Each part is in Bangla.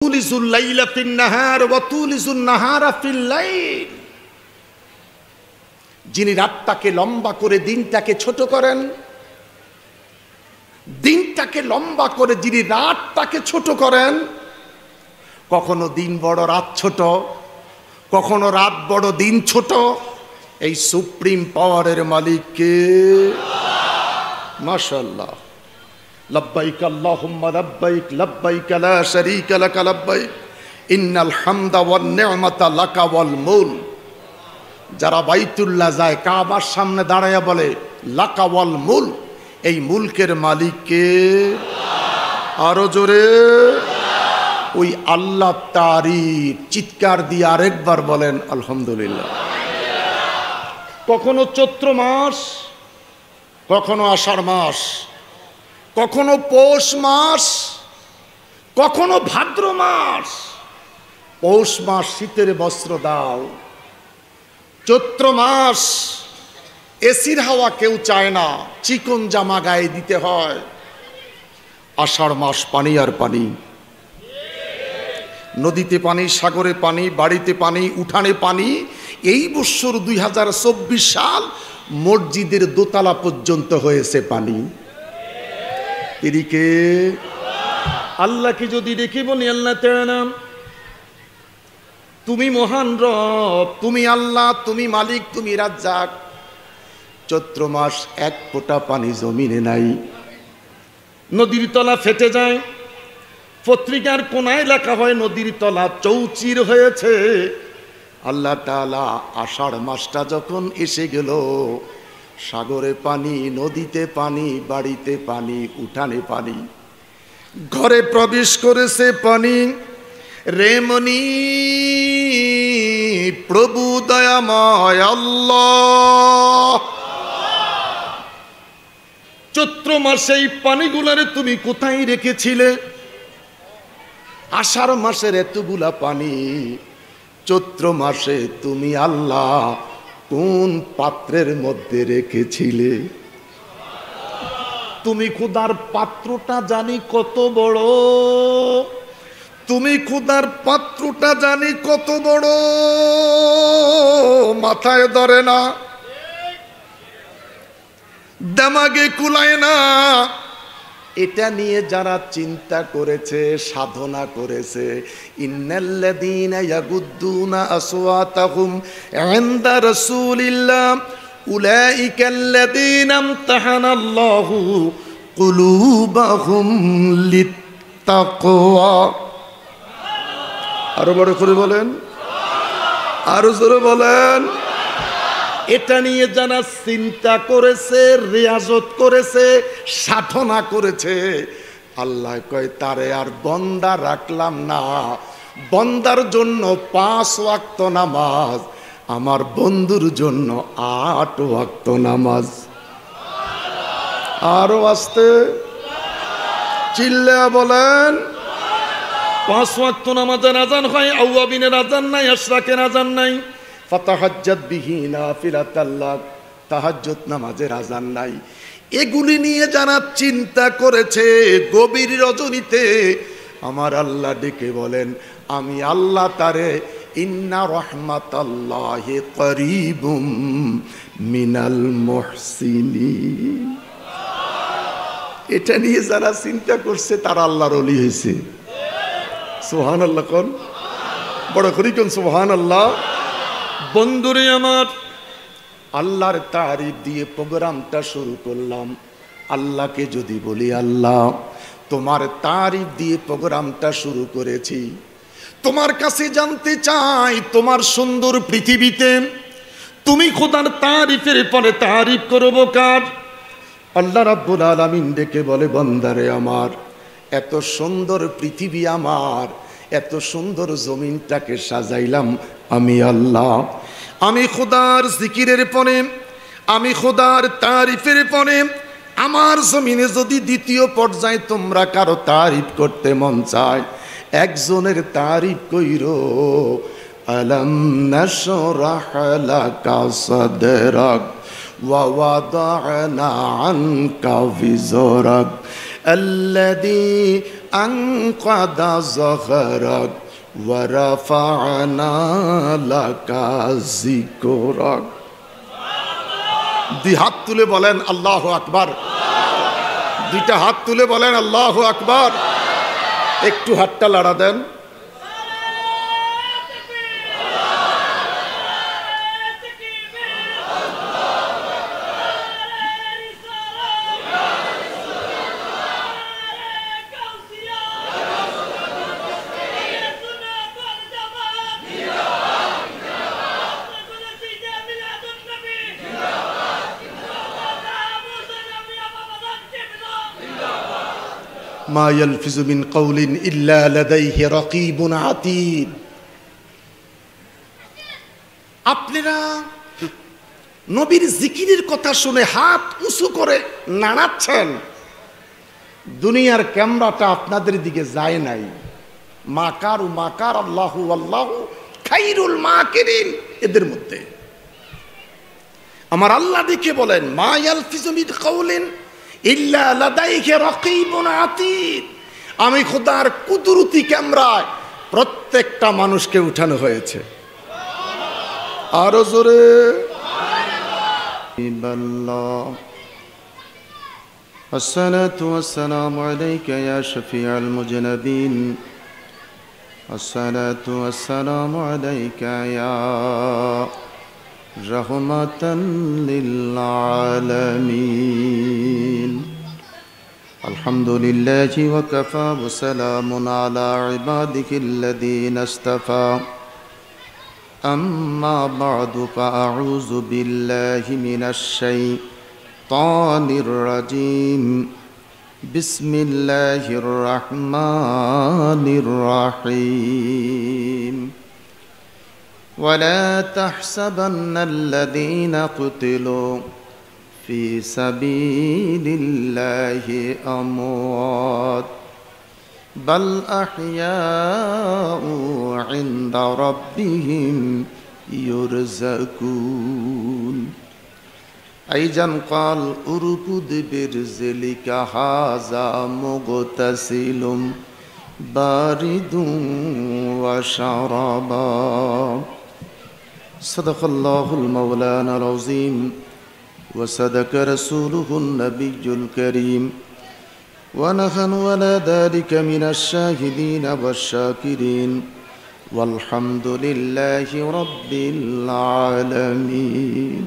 তুলিজুল লাইলা ফিন নাহার ওয়া তুলিজুন নাহারা ফিল লাইল, যিনি রাতটাকে লম্বা করে দিনটাকে ছোট করেন, দিনটাকে লম্বা করে যিনি রাতটাকে ছোট করেন। কখনো দিন বড় রাত ছোট, কখনো রাত বড় দিন ছোট। এই সুপ্রিম পাওয়ারের মালিক কে? মাশাআল্লাহ। লব্বাইক আল্লাহুম্মা লব্বাইক, লব্বাইক লা শারীকা লাক লব্বাইক, ইন্নাল হামদা ওয়ান নি'মাতা লাকা ওয়াল মুলক। যারা বাইতুল্লাহ যায় কাবার সামনে দাঁড়ায়া বলে লাকা ওয়াল মুলক, এই মুলকের মালিক কে? আরো জোরে ওই আল্লাহ তারিফ চিৎকার দিয়ে আরেকবার বলেন আলহামদুলিল্লাহ। কখনো চৈত্র মাস, কখনো আষাঢ় মাস, কখনো পৌষ মাস, কখনো ভাদ্র মাস। পৌষ মাস শীতের বস্ত্র দাও, চৈত্র মাস এসির হাওয়া কেউ চায় না, চিকন জামা গায়ে দিতে হয়। আষাঢ় মাস পানি আর পানি, নদীতে পানি, সাগরে পানি, বাড়িতে পানি, উঠানে পানি। এই বছর 2024 সাল মসজিদের দোতলা পর্যন্ত হয়েছে পানি। এদিকে আল্লাহকে যদি ডেকে বলি আল্লাহ তাআলা তুমি মহান রব, তুমি আল্লাহ, তুমি মালিক, তুমি রাজ্জাক। চৈত্র মাস এক ফোঁটা পানি জমিনে নাই, নদীর তলা ফেটে যায়। পত্রিকার কোনায় লেখা হয় নদীর তলা চৌচির হয়েছে। আল্লাহ তাআলা আষাঢ় মাসটা যখন এসে গেল, সাগরে পানি, নদীতে পানি, বাড়িতে পানি, উঠানে পানি, ঘরে প্রবেশ করেছে পানি। রেমনি প্রভু দয়াময় আল্লাহ, চৈত্র মাসে এই পানিগুলারে তুমি কোথায় রেখেছিলে? আষাঢ় মাসের এতগুলা পানি চৈত্র মাসে তুমি আল্লাহ কোন পাত্রের মধ্যে রেখেছিলে? তুমি খোদার পাত্রটা জানি কত বড়, তুমি খোদার পাত্রটা জানি কত বড়, মাথায় ধরে না, দামাগে কুলায় না। এটা নিয়ে যারা চিন্তা করেছে, সাধনা করেছে, ইন্নাল্লাযীনা ইয়াগুদ্দুনা আসওয়াতাহুম ইনদা রাসূলিল্লাহ উলাইকাল্লাযীনা ইমতাহানাল্লাহু কুলুবাহুম লিত্তাকওয়া। আরো বড় করে বলেন, আরো জোরে বলেন। এটা নিয়ে যারা চিন্তা করেছে, রিয়াজত করেছে, সাধনা করেছে, আল্লাহ কয় তারে আর বন্দা রাখলাম না। বন্দার জন্য 5 ওয়াক্ত নামাজ, আমার বন্ধুর জন্য 8 ওয়াক্ত নামাজ। আরো আসতে চিল্লা বলেন। 5 ওয়াক্ত নামাজের আজান হয়, আওয়াবিনের আজান নাই, আশরাকের আজান নাই। ফাতাহাজ্জাত বিহি নাফিলাতাল লাক, তাহাজ্জুদ নামাজের আজান নাই। এগুলি নিয়ে যারা চিন্তা করেছে, গভীর রজনীতে আমার আল্লাহ ডেকে বলেন আমি আল্লাহ তারে ইন্না রাহমাতাল্লাহি করিবুম মিনাল মুহসিনিন। এটা নিয়ে যারা চিন্তা করছে তারা আল্লাহর ওলি হয়েছে। সুবহানাল্লাহ কোন, বড় করি কোন সুবহানাল্লাহ। বন্ধুরে আমার, আল্লাহর তারিফ দিয়ে প্রোগ্রামটা শুরু করলাম। আল্লাহকে যদি বলি আল্লাহ তোমার তারিফ দিয়ে প্রোগ্রামটা শুরু করেছি, তোমার কাছে জানতে চাই তোমার সুন্দর পৃথিবীতে তুমি খোদার তারিফের পরে তারিফ করব কার? আল্লাহ রাব্বুল আলামিন ডেকে বলে বান্দারে আমার, এত সুন্দর পৃথিবী আমার, এত সুন্দর জমিনটাকে সাজাইলাম আমি আল্লাহ। আমি খোদার জিকিরের পরে, আমি খোদার তারিফের পরে আমার জমিনে যদি দ্বিতীয় পর্যায়ে তোমরা কারো তারিফ করতে মন চায়, একজনের তারিফ কইরো, আলাম নাশরাহ লাকা সাদরাক ওয়া ওয়াদানা আনকা বিজরাক আল্লাযী আনকাদা যখরাক ওয়া রাফা'না লাকা যিকরাক। দুই হাত তুলে বলেন আল্লাহু আকবার। দুইটা হাত তুলে বলেন আল্লাহু আকবার। একটু হাতটা লাড়া দেন। মা ইয়ালফিজু মিন কাউলিন ইল্লা লাদাইহি রাকীবুন আতীদ। আপনারা নবীর জিকিরের কথা শুনে হাত উঁচু করে নাড়াচ্ছেন, দুনিয়ার ক্যামেরাটা আপনাদের দিকে যায় নাই। মাকার মাকার আল্লাহু আল্লাহু খাইরুল মাকিরিন, এদের মধ্যে আমার আল্লাহ দেখে বলেন মা ইয়ালফিজু মিন কাউলিন ইল্লা লাদাইহি রাকীবুন আতীদ। আমি খোদার কুদরতি ক্যামেরায় প্রত্যেকটা মানুষকে উঠানো হয়েছে। আরো জোরে সুবহানাল্লাহ। আসসালাতু ওয়াসসালামু আলাইকা ইয়া শাফিআল মুজনাবিন। আসসালাতু ওয়াসসালামু আলাইকা ইয়া রাহমাতান লিল আলামিন। আলহামদুলিল্লাহি ওয়া কাফা ওয়া সালামুন আলা ইবাদিহিল্লাযীনা ইসতাফা। আম্মা বা'দু ফাআউযু বিল্লাহি মিনাশ শাইতানির রাজীম। বিসমিল্লাহির রাহমানির রাহিম। ولا تحسبن الذين قتلوا في سبيل الله أموات بل أحياء عند ربهم يرزقون أيضا قال أركض برجلك هذا مغتسل بارد وشرابا صدق الله المولانا العظيم وصدق رسوله النبي الكريم ونحن على ذلك من الشاهدين والشاكرين والحمد لله رب العالمين.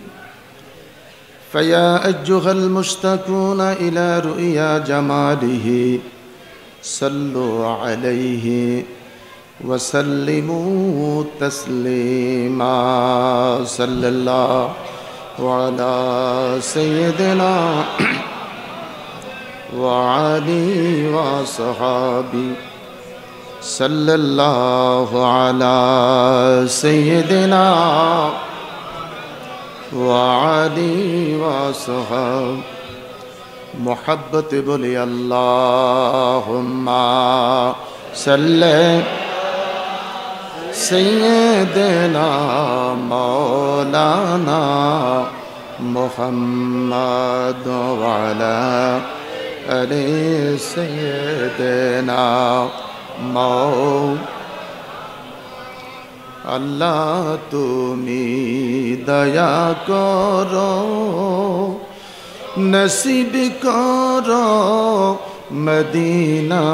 فيا أيها المشتاقون إلى رؤيا جماله صلوا عليه وسلموا تسليما. صلى الله على سيدنا وعلي وصحابي. صلى الله على سيدنا وعلي وصحابي. محبت بولي اللهم صل سيدنا مولانا محمد وعلى آل سيدنا আল্লাহ তুমি দয়া করো নসিব করো মদিনা।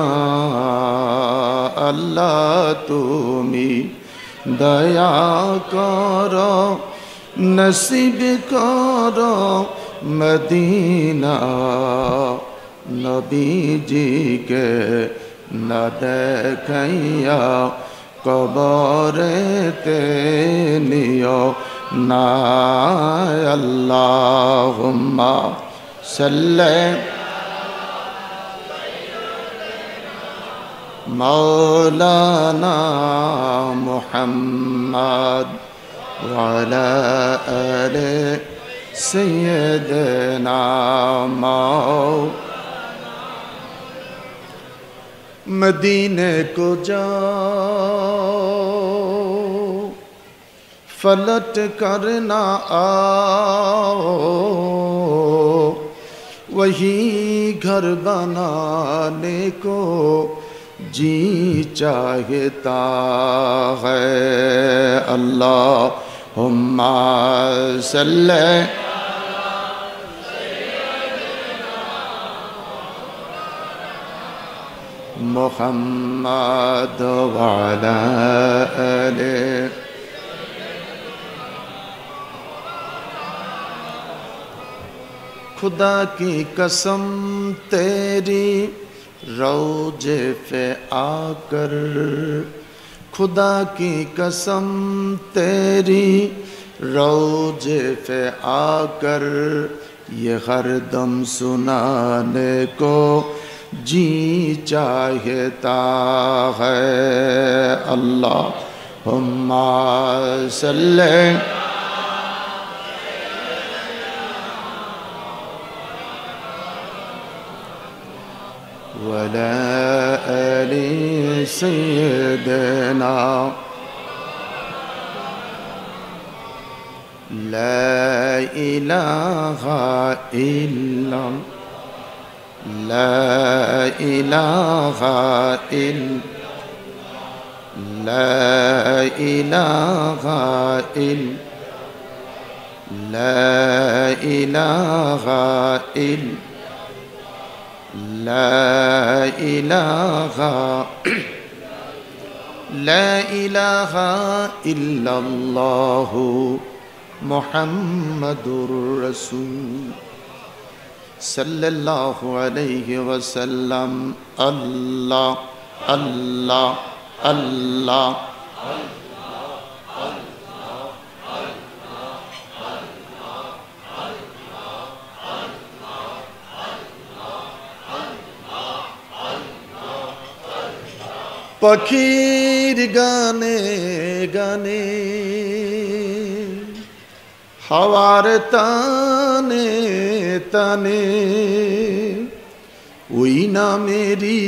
আল্লাহ তুমি দয়া করো নসিব করো মদিনা। নবীজিকে না দেখাইয়া কবরেতে নিও না। আল্লাহুম্মা সাল্লি মাওলানা মুহাম্মদ ওয়া আলা আলি সাইয়্যিদিনা मदीने को जाओ फलट करना आओ वही घर बनाने को जी चाहता है। अल्लाहुम्मा सल्ली मुहम्मद व अला आले। खुदा की कसम तेरी रोजे पे आकर, खुदा की कसम तेरी रोजे पे आकर, ये हरदम सुनाने को जी चाहता है। अल्लाहुम्मा सल्ली वला आलि सय्यदना। ला इलाहा इल्ला ला इलाहा इल्ला ला इलाहा इल्ला ला इलाहा इल्ला ला इलाहा ला इलाहा इल्लल्लाहु मुहम्मदुर रसूल सल्लल्लाहु अलैहि वसल्लम। अल्लाह अल्लाह अल्लाह पखीर गाने गाने हवार ताने ताने, ওই নামেরই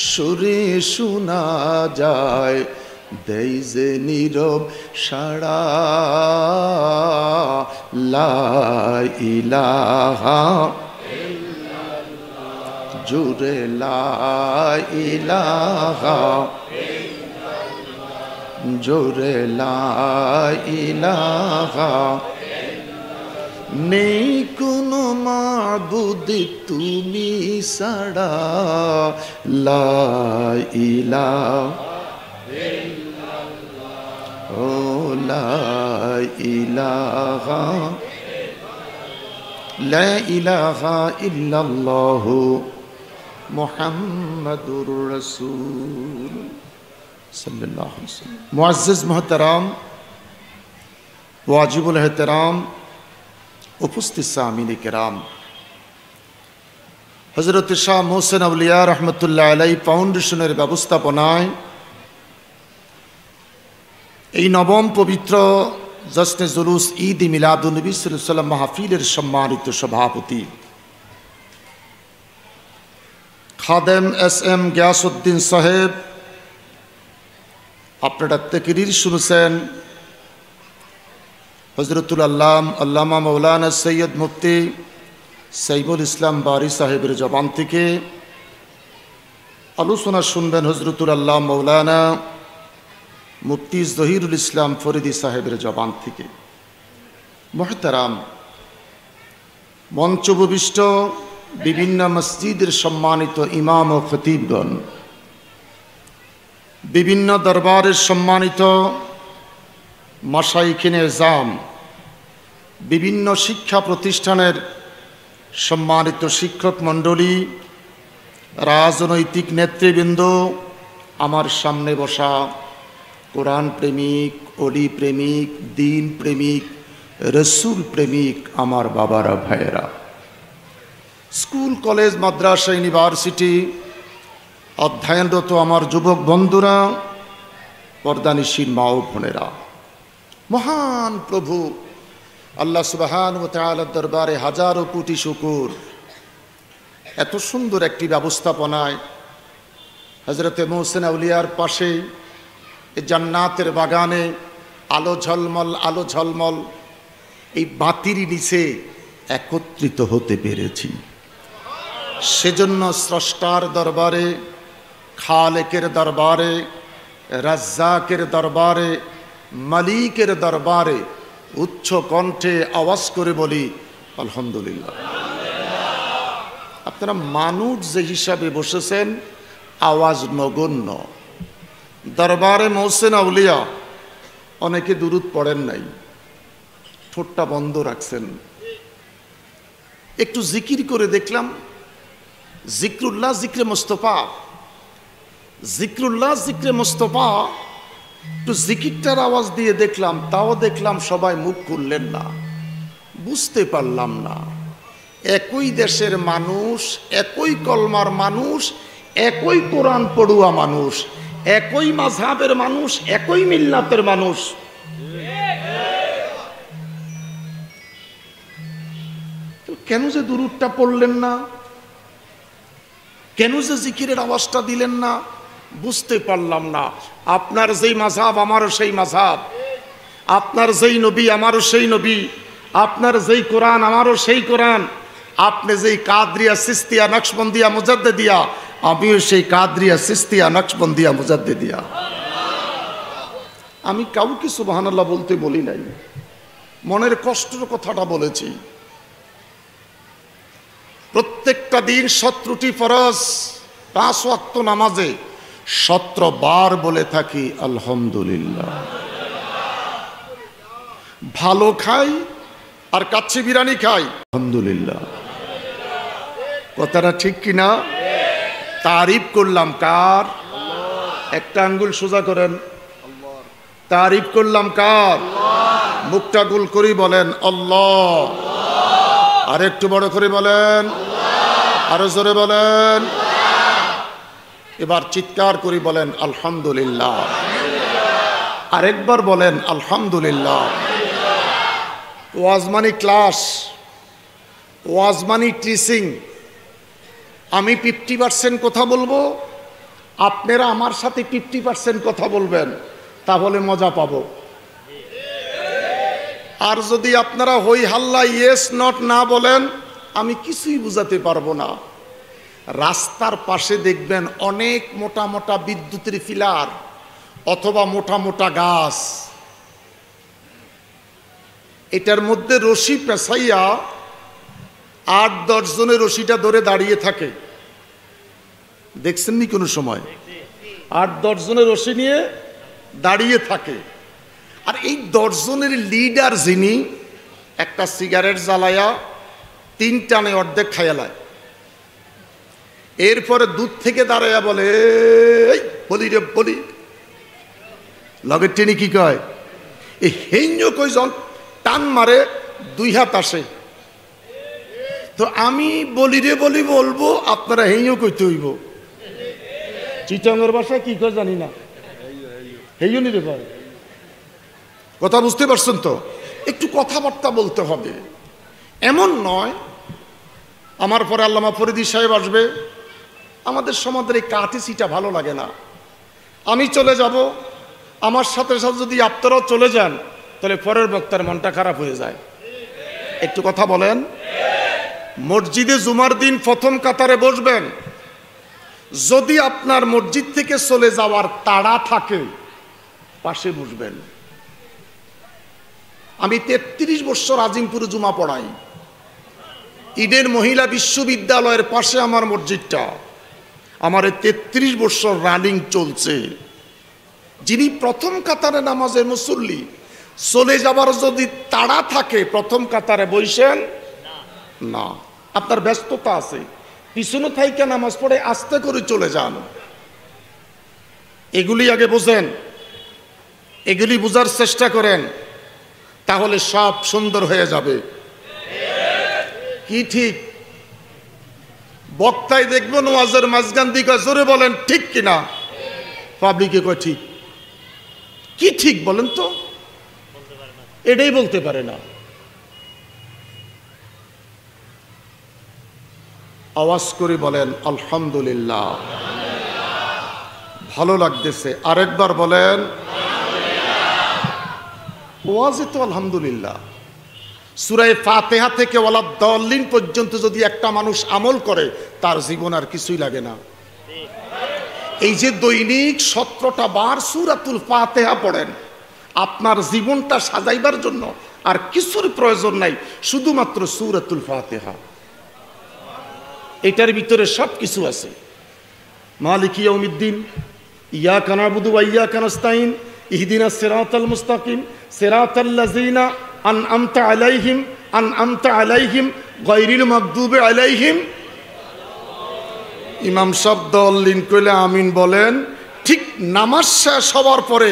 সুরে শোনা যায়, দেই যে নীরব সাড়া। লা ইলাহা জুরে লা ইলাহা জোরে লা ইলাহা। নেই কোনো মাবুদ তুমি ছাড়া। লা ইলাহা ও লা ইলাহা লা ইলাহা ইল্লাল্লাহু মুহাম্মাদুর রাসূল सल्लल्लाहु अलैहि वसल्लम। मुअज़्ज़िज़ मोहतरम वाजिबुल एहतराम उपस्थित सामीन किराम, हज़रत शाह मोहसिन अवलिया रहमतुल्लाह अलैहि फाउंडेशনের ব্যবস্থাপনায় এই নবম পবিত্র জশ্নে জুলুস ঈদ মিলাদুন নবী সাল্লাল্লাহু আলাইহি ওয়াসাল্লাম মাহফিলের সম্মানিত সভাপতি খাদেম এস এম গিয়াসউদ্দিন সাহেব, আপনারা তাকরীর শুনেছেন হযরতুল আল্লামা মাওলানা সৈয়দ মুফতি সাইফুল ইসলাম বারী সাহেবের জবান থেকে। আলোচনা শুনবেন হযরতুল আল্লামা মাওলানা মুফতি জহিরুল ইসলাম ফরিদি সাহেবের জবান থেকে। মুহতারাম, মঞ্চভূমিষ্ঠ বিভিন্ন মসজিদের সম্মানিত ইমাম ও খতিবগণ, বিভিন্ন দরবারের সম্মানিত মাশায়েখিনে এজাম, বিভিন্ন শিক্ষা প্রতিষ্ঠানের সম্মানিত শিক্ষক মণ্ডলী, রাজনৈতিক নেতৃবৃন্দ, আমার সামনে বসা কোরআন প্রেমিক, অলি প্রেমিক, দ্বীন প্রেমিক, রসুল প্রেমিক আমার বাবারা, ভাইয়েরা, স্কুল কলেজ মাদ্রাসা ইউনিভার্সিটি অধ্যয়নরত আমার যুবক বন্ধুরা, পর্দানিশীন মা ও বোনেরা, মহান প্রভু আল্লাহ সুবহানাহু ওয়া তাআলার দরবারে হাজারো কোটি শুকর, এত সুন্দর একটি ব্যবস্থাপনায় হযরতে মুহসিন আউলিয়ার পাশে জান্নাতের বাগানে আলো ঝলমল এই বাতির নিচে একত্রিত হতে পেরেছি। সেজন্য স্রষ্টার দরবারে খালেকের দরবারে, রাজ্জাকের দরবারে, মালিকের দরবারে উচ্চ কণ্ঠে আওয়াজ করে বলি আলহামদুলিল্লাহ। আপনারা মানুষ যে হিসাবে বসেছেন আওয়াজ নগণ্য। দরবারে মহসিন আউলিয়া অনেকে দুরূদ পড়েন নাই, ঠোঁটটা বন্ধ রাখছেন। একটু জিকির করে দেখলাম, জিক্রুল্লাহ জিক্রে মুস্তফা, জিক্রুল্লাহ জিক্রে মুস্তফা, একটু জিকিরটার আওয়াজ দিয়ে দেখলাম, তাও দেখলাম সবাই মুখ খুললেন না। বুঝতে পারলাম না, একই দেশের মানুষ, একই কলমার মানুষ, একই কোরআন পড়ুয়া মানুষ, একই মাযহাবের মানুষ, একই মিল্লাতের মানুষ, কেন যে দুরূদটা পড়লেন না, কেন যে জিকিরের আওয়াজটা দিলেন না, বুঝতে পারলাম না। আপনার যেই মাযহাব আমারও সেই মাযহাব, আপনার যেই নবী আমারও সেই নবী, আপনার যেই কোরআন আমারও সেই কোরআন, আপনি যেই কাদরিয়া সিস্তিয়া নকশবন্দিয়া মুজাদ্দিদিয়া, আমিও সেই কাদরিয়া সিস্তিয়া নকশবন্দিয়া মুজাদ্দিদিয়া। আমি কাউকে সুবহানাল্লাহ বলতে বলি নাই, মনের কষ্টের কথাটা বলেছি। প্রত্যেকটা দিন 17টি ফরজ, 5 ওয়াক্ত নামাজে 17 বার বলে থাকি আলহামদুলিল্লাহ। ভালো খাই আর কাচ্চি বিরিয়ানি খাই আলহামদুলিল্লাহ। কথাটা ঠিক কিনা? তারিফ করলাম কার? একটা আঙ্গুল সোজা করেন। তারিফ করলাম কার? মুখটা গোল করে বলেন আল্লাহ। আর একটু বড় করে বলেন, আরো জোরে বলেন, এবার চিৎকার করে বলেন আলহামদুলিল্লাহ। আরেকবার বলেন আলহামদুলিল্লাহ। ওয়াজ মানে ক্লাস, ওয়াজ মানে টিচিং। আমি 50% কথা বলবো, আপনারা আমার সাথে 50% কথা বলবেন, তাহলে মজা পাবো। আর যদি আপনারা হই হাল্লা ইয়েস নট না বলেন, আমি কিছুই বুঝাতে পারবো না। রাস্তার পাশে দেখবেন অনেক মোটা মোটা বিদ্যুতের পিলার অথবা মোটা মোটা গাছ, এটার মধ্যে রশি পেঁচাইয়া 8-10 জনের রশিটা ধরে দাঁড়িয়ে থাকে। দেখছেন নি কোনো সময়? 8-10 জনের রশি নিয়ে দাঁড়িয়ে থাকে। আর এই 10 জনের লিডার যিনি, একটা সিগারেট জ্বালায়া 3 টানে অর্ধেক খাইয়ালায়, এরপরে দুধ থেকে দাঁড়াইয়া বলে এই বলি রে বলি, লগের টেনে কি কয়, এই হেঞ্জ কয়জন টান মারে 2 হাত আসে। তো আমি বলি রে বলি বলবো, আপনারা হেঞ্জ কইতে হইব। চিটাঙ্গের ভাষায় কি কয় জানি না, হেইও নি রে ভাই। কথা বুঝতে পারছেন তো? একটু কথাবার্তা বলতে হবে। এমন নয় আমার পরে আল্লামা ফরিদী সাহেব আসবে, আমাদের সমাজের এই কাঠি সিটা ভালো লাগে না, আমি চলে যাব, আমার সাথে সাথে যদি আপনারাও চলে যান, তাহলে পরের বক্তার মনটা খারাপ হয়ে যায়। একটু কথা বলেন। মসজিদে জুমার দিন প্রথম কাতারে বসবেন, যদি আপনার মসজিদ থেকে চলে যাওয়ার তাড়া থাকে পাশে বসবেন। আমি 33 বছর আজিমপুরে জুমা পড়াই। ইডেন মহিলা বিশ্ববিদ্যালয়ের পাশে আমার মসজিদটা, আমার 33 বছর রানিং চলছে। যিনি প্রথম কাতারে নামাজের মুসল্লি, চলে যাবার যদি তাড়া থাকে প্রথম কাতারে বসেন না, আপনার ব্যস্ততা আছে, পিছনে থাইকা নামাজ পড়ে আস্তে করে চলে যান। এগুলি আগে বোঝেন, এগুলি বোঝার চেষ্টা করেন, তাহলে সব সুন্দর হয়ে যাবে। কি ঠিক? বক্তায় দেখবেন ওয়াজের মাঝখান দিকে জোরে বলেন ঠিক কিনা, পাবলিকে কয় ঠিক। কি ঠিক বলেন তো? এটাই বলতে পারে না। আওয়াজ করে বলেন আলহামদুলিল্লাহ। ভালো লাগতেছে, আরেকবার বলেন। ওয়াজে তো আলহামদুলিল্লাহ। সূরা ফাতিহা থেকে ওয়ালা দাল্লিন পর্যন্ত যদি একটা মানুষ আমল করে, তার জীবন আর কিছুই লাগে না। এই যে দৈনিক 17টা বার সূরাতুল ফাতিহা পড়েন, আপনার জীবনটা সাজাইবার জন্য আর কিছুর প্রয়োজন নাই, শুধুমাত্র সূরাতুল ফাতিহা। এটার ভিতরে সব কিছু আছে। মালিকি ইয়াউমিদ্দিন, ইয়াকা না'বুদু ওয়া ইয়াকা নাস্তাইন, ইহদিনাস সিরাতাল মুস্তাকিম, সিরাতাল্লাযিনা আন'আমতা আলাইহিম গায়রিল মাগদুবি আলাইহিম। ইমাম সাহেব দলিন কইলে আমিন বলেন। ঠিক নামাজ শেষ হওয়ার পরে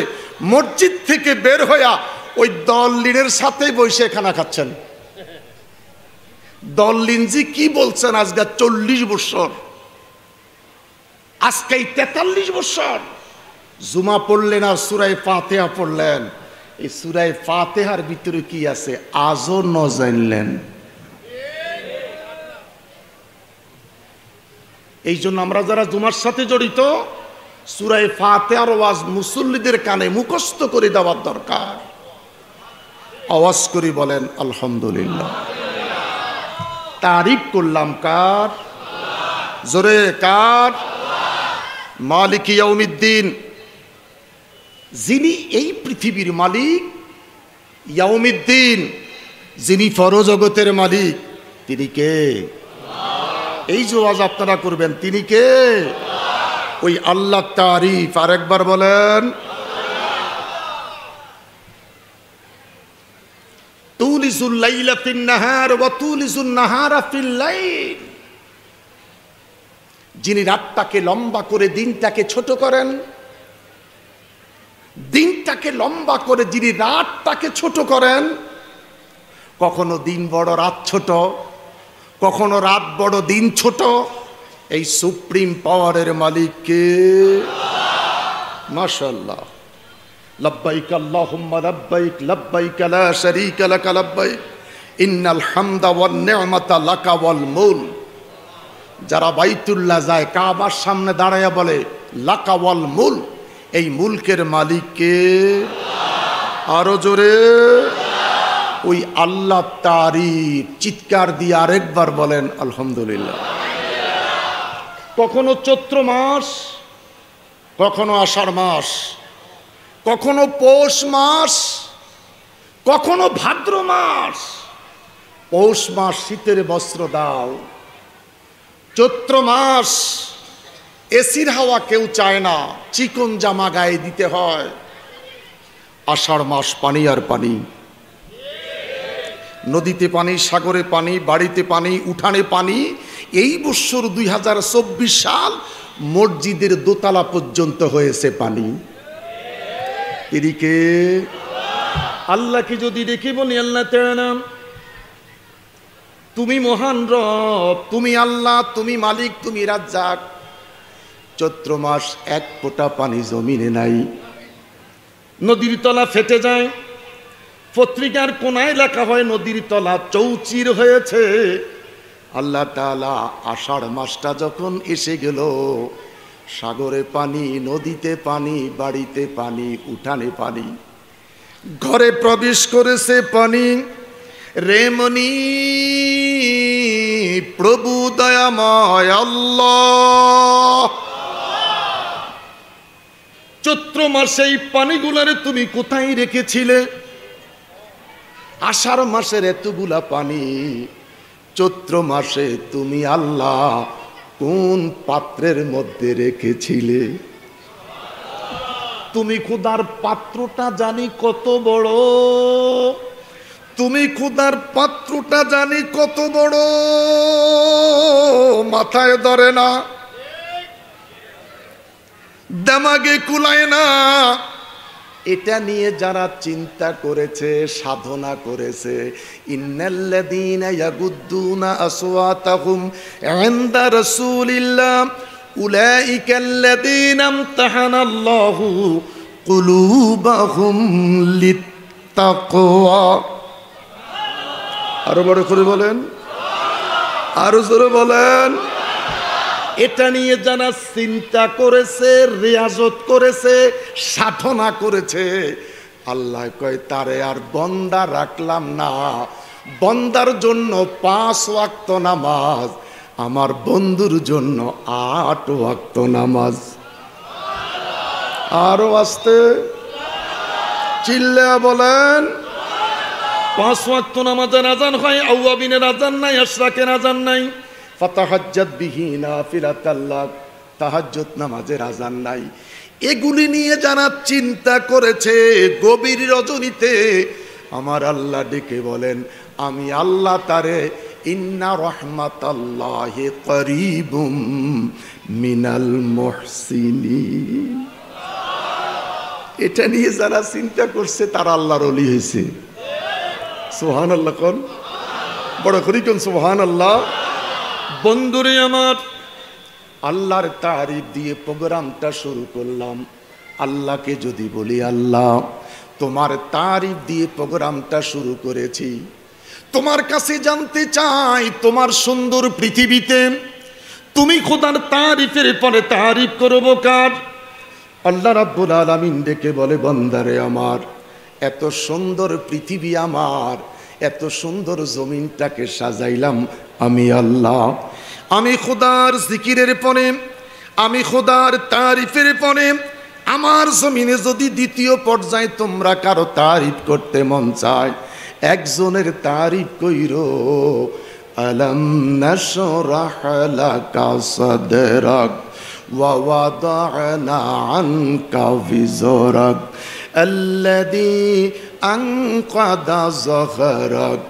মসজিদ থেকে বের হইয়া ওই দলিনের সাথে বসে খানা খাচ্ছেন। দলিনজি কি বলছেন আজকে 40 বছর, আজকে 43 বছর জুমা পড়লেন আর সূরা ফাতিহা পড়লেন। এই সূরা ফাতিহার ভিতরে কি আছে আজও ন জানলেন। এই জন্য আমরা যারা জুমার সাথে জড়িত, সূরা ফাতিহার ওয়াজ মুসল্লিদের কানে মুখস্থ করে দেওয়ার দরকার। আওয়াজ করে বলেন আলহামদুলিল্লাহ। তারিফ করলাম কার? জোরে কার? মালিক ইয়াউমিদ্দিন, যিনি এই পৃথিবীর মালিক। ইয়াউমিদ্দিন, যিনি পরজগতের মালিক, তিনি কে? এই যে ওয়াজ আপনারা করবেন, তিনি কে? ওই আল্লাহ তারিফ। আরেকবার বলেন তুলিজুল লাইলা ফিন নাহার ওয়া তুলিজুন নাহারা ফিল লাইল। যিনি রাতটাকে লম্বা করে দিনটাকে ছোট করেন, দিনটাকে লম্বা করে যিনি রাতটাকে ছোট করেন। কখনো দিন বড় রাত ছোট, কখনো রাত বড় দিন ছোট। এই সুপ্রিম পাওয়ারের মালিক কে? মাশাআল্লাহ। লব্বাইক আল্লাহুম্মা লব্বাইক, লব্বাইক লা শারীকা লাক লব্বাইক, ইন্নাল হামদা ওয়ান নি'মাতা লাকা ওয়াল মুলক। যারা বাইতুল্লাহ যায়, কাবার সামনে দাঁড়ায়া বলে লাকা ওয়াল মুলক, এই মুলকের মালিক কে? আরো জোরে ওই আল্লাহ তারিফ। চিৎকার দিয়ে আরেকবার বলেন আলহামদুলিল্লাহ। কখনো চৈত্র মাস, কখনো আষাঢ় মাস, কখনো পৌষ মাস, কখনো ভাদ্র মাস। পৌষ মাস শীতের বস্ত্র দাও, চৈত্র মাস এসির হাওয়া কেউ চায় না, চিকন জামা গায়ে দিতে হয়। আষাঢ় মাস পানি আর পানি, নদীতে পানি, সাগরে পানি, বাড়িতে পানি, উঠানে পানি। এই বছর 2024 সাল মসজিদের দোতলা পর্যন্ত হয়েছে পানি। এদিকে আল্লাহকে যদি দেখি বলি আল্লাহ তাআলা তুমি মহান রব, তুমি আল্লাহ, তুমি মালিক, তুমি রাজ্জাক। চৈত্র মাস এক ফোঁটা পানি জমিনে নাই, নদীর তলা ফেটে যায়। পত্রিকার কোনায় লেখা হয় নদীর তলা চৌচির হয়েছে। আল্লাহ তাআলা আষাঢ় মাসটা যখন এসে গেল, সাগরে পানি, নদীতে পানি, বাড়িতে পানি, উঠানে পানি, ঘরে প্রবেশ করেছে পানি। রেমনি প্রভু দয়াময় আল্লাহ, চৈত্র মাসে এই পানিগুলারে তুমি কোথায় রেখেছিলে? আষাঢ় মাসের এতগুলা পানি চৈত্র মাসে তুমি আল্লাহ কোন পাত্রের মধ্যে রেখেছিলে? তুমি খোদার পাত্রটা জানি কত বড়, তুমি খোদার পাত্রটা জানি কত বড়, মাথায় ধরে না, দামাগে কুলায় না। এটা নিয়ে যারা চিন্তা করেছে, সাধনা করেছে, ইন্নাল্লাযীনা ইয়াগুদ্দুনা আসওয়াতাহুম ইনদা রাসূলিল্লাহ উলাইকাল্লাযীনা ইমতাহানাল্লাহু কুলুবাহুম লিত্তাকওয়া। আরো বড় করে বলেন, আরো জোরে বলেন। এটা নিয়ে যারা চিন্তা করেছে, রিয়াজত করেছে, সাধনা করেছে, আল্লাহ কয় তারে আর বন্দা রাখলাম না। বন্দার জন্য 5 ওয়াক্ত নামাজ, আমার বন্ধুর জন্য 8 ওয়াক্ত নামাজ। আরো আস্তে চিল্লা বলেন। 5 ওয়াক্ত নামাজের আযান হয়, আওয়াবিনের আযান নাই, আশরাকের আযান নাই। ফাতাহাজ্জাত বিহি নাফিলাতাল লাক, তাহাজ্জুদ নামাজের আযান নাই। এগুলি নিয়ে যারা চিন্তা করেছে গভীর রজনীতে, আমার আল্লাহ ডেকে বলেন আমি আল্লাহ তারে ইন্না রাহমাতাল্লাহি করিবুম মিনাল মুহসিনিন। এটা নিয়ে যারা চিন্তা করছে তারা আল্লাহর ওলি হয়েছে। সুবহানাল্লাহ কোন, বড় করি কোন সুবহানাল্লাহ। বন্ধুরে আমার, আল্লাহর তারিফ দিয়ে প্রোগ্রামটা শুরু করলাম। আল্লাহকে যদি বলি আল্লাহ তোমার তারিফ দিয়ে প্রোগ্রামটা শুরু করেছি, তোমার কাছে জানতে চাই তোমার সুন্দর পৃথিবীতে তুমি খোদার তারিফের পরে তারিফ করব কার? আল্লাহ রাব্বুল আলামিন ডেকে বলে বান্দারে আমার, এত সুন্দর পৃথিবী আমার, এত সুন্দর জমিনটাকে সাজাইলাম আমি আল্লাহ। আমি খোদার জিকিরের পরে, আমি খোদার তারিফের পরে আমার জমিনে যদি দ্বিতীয় পর্যায়ে তোমরা কারো তারিফ করতে মন চায়, একজনের তারিফ কইরো, আলাম নাশরাহ লাকা সাদরাক ওয়া ওয়াদানা আনকা বিজরাক আল্লাযী আনকাদা যাহরাক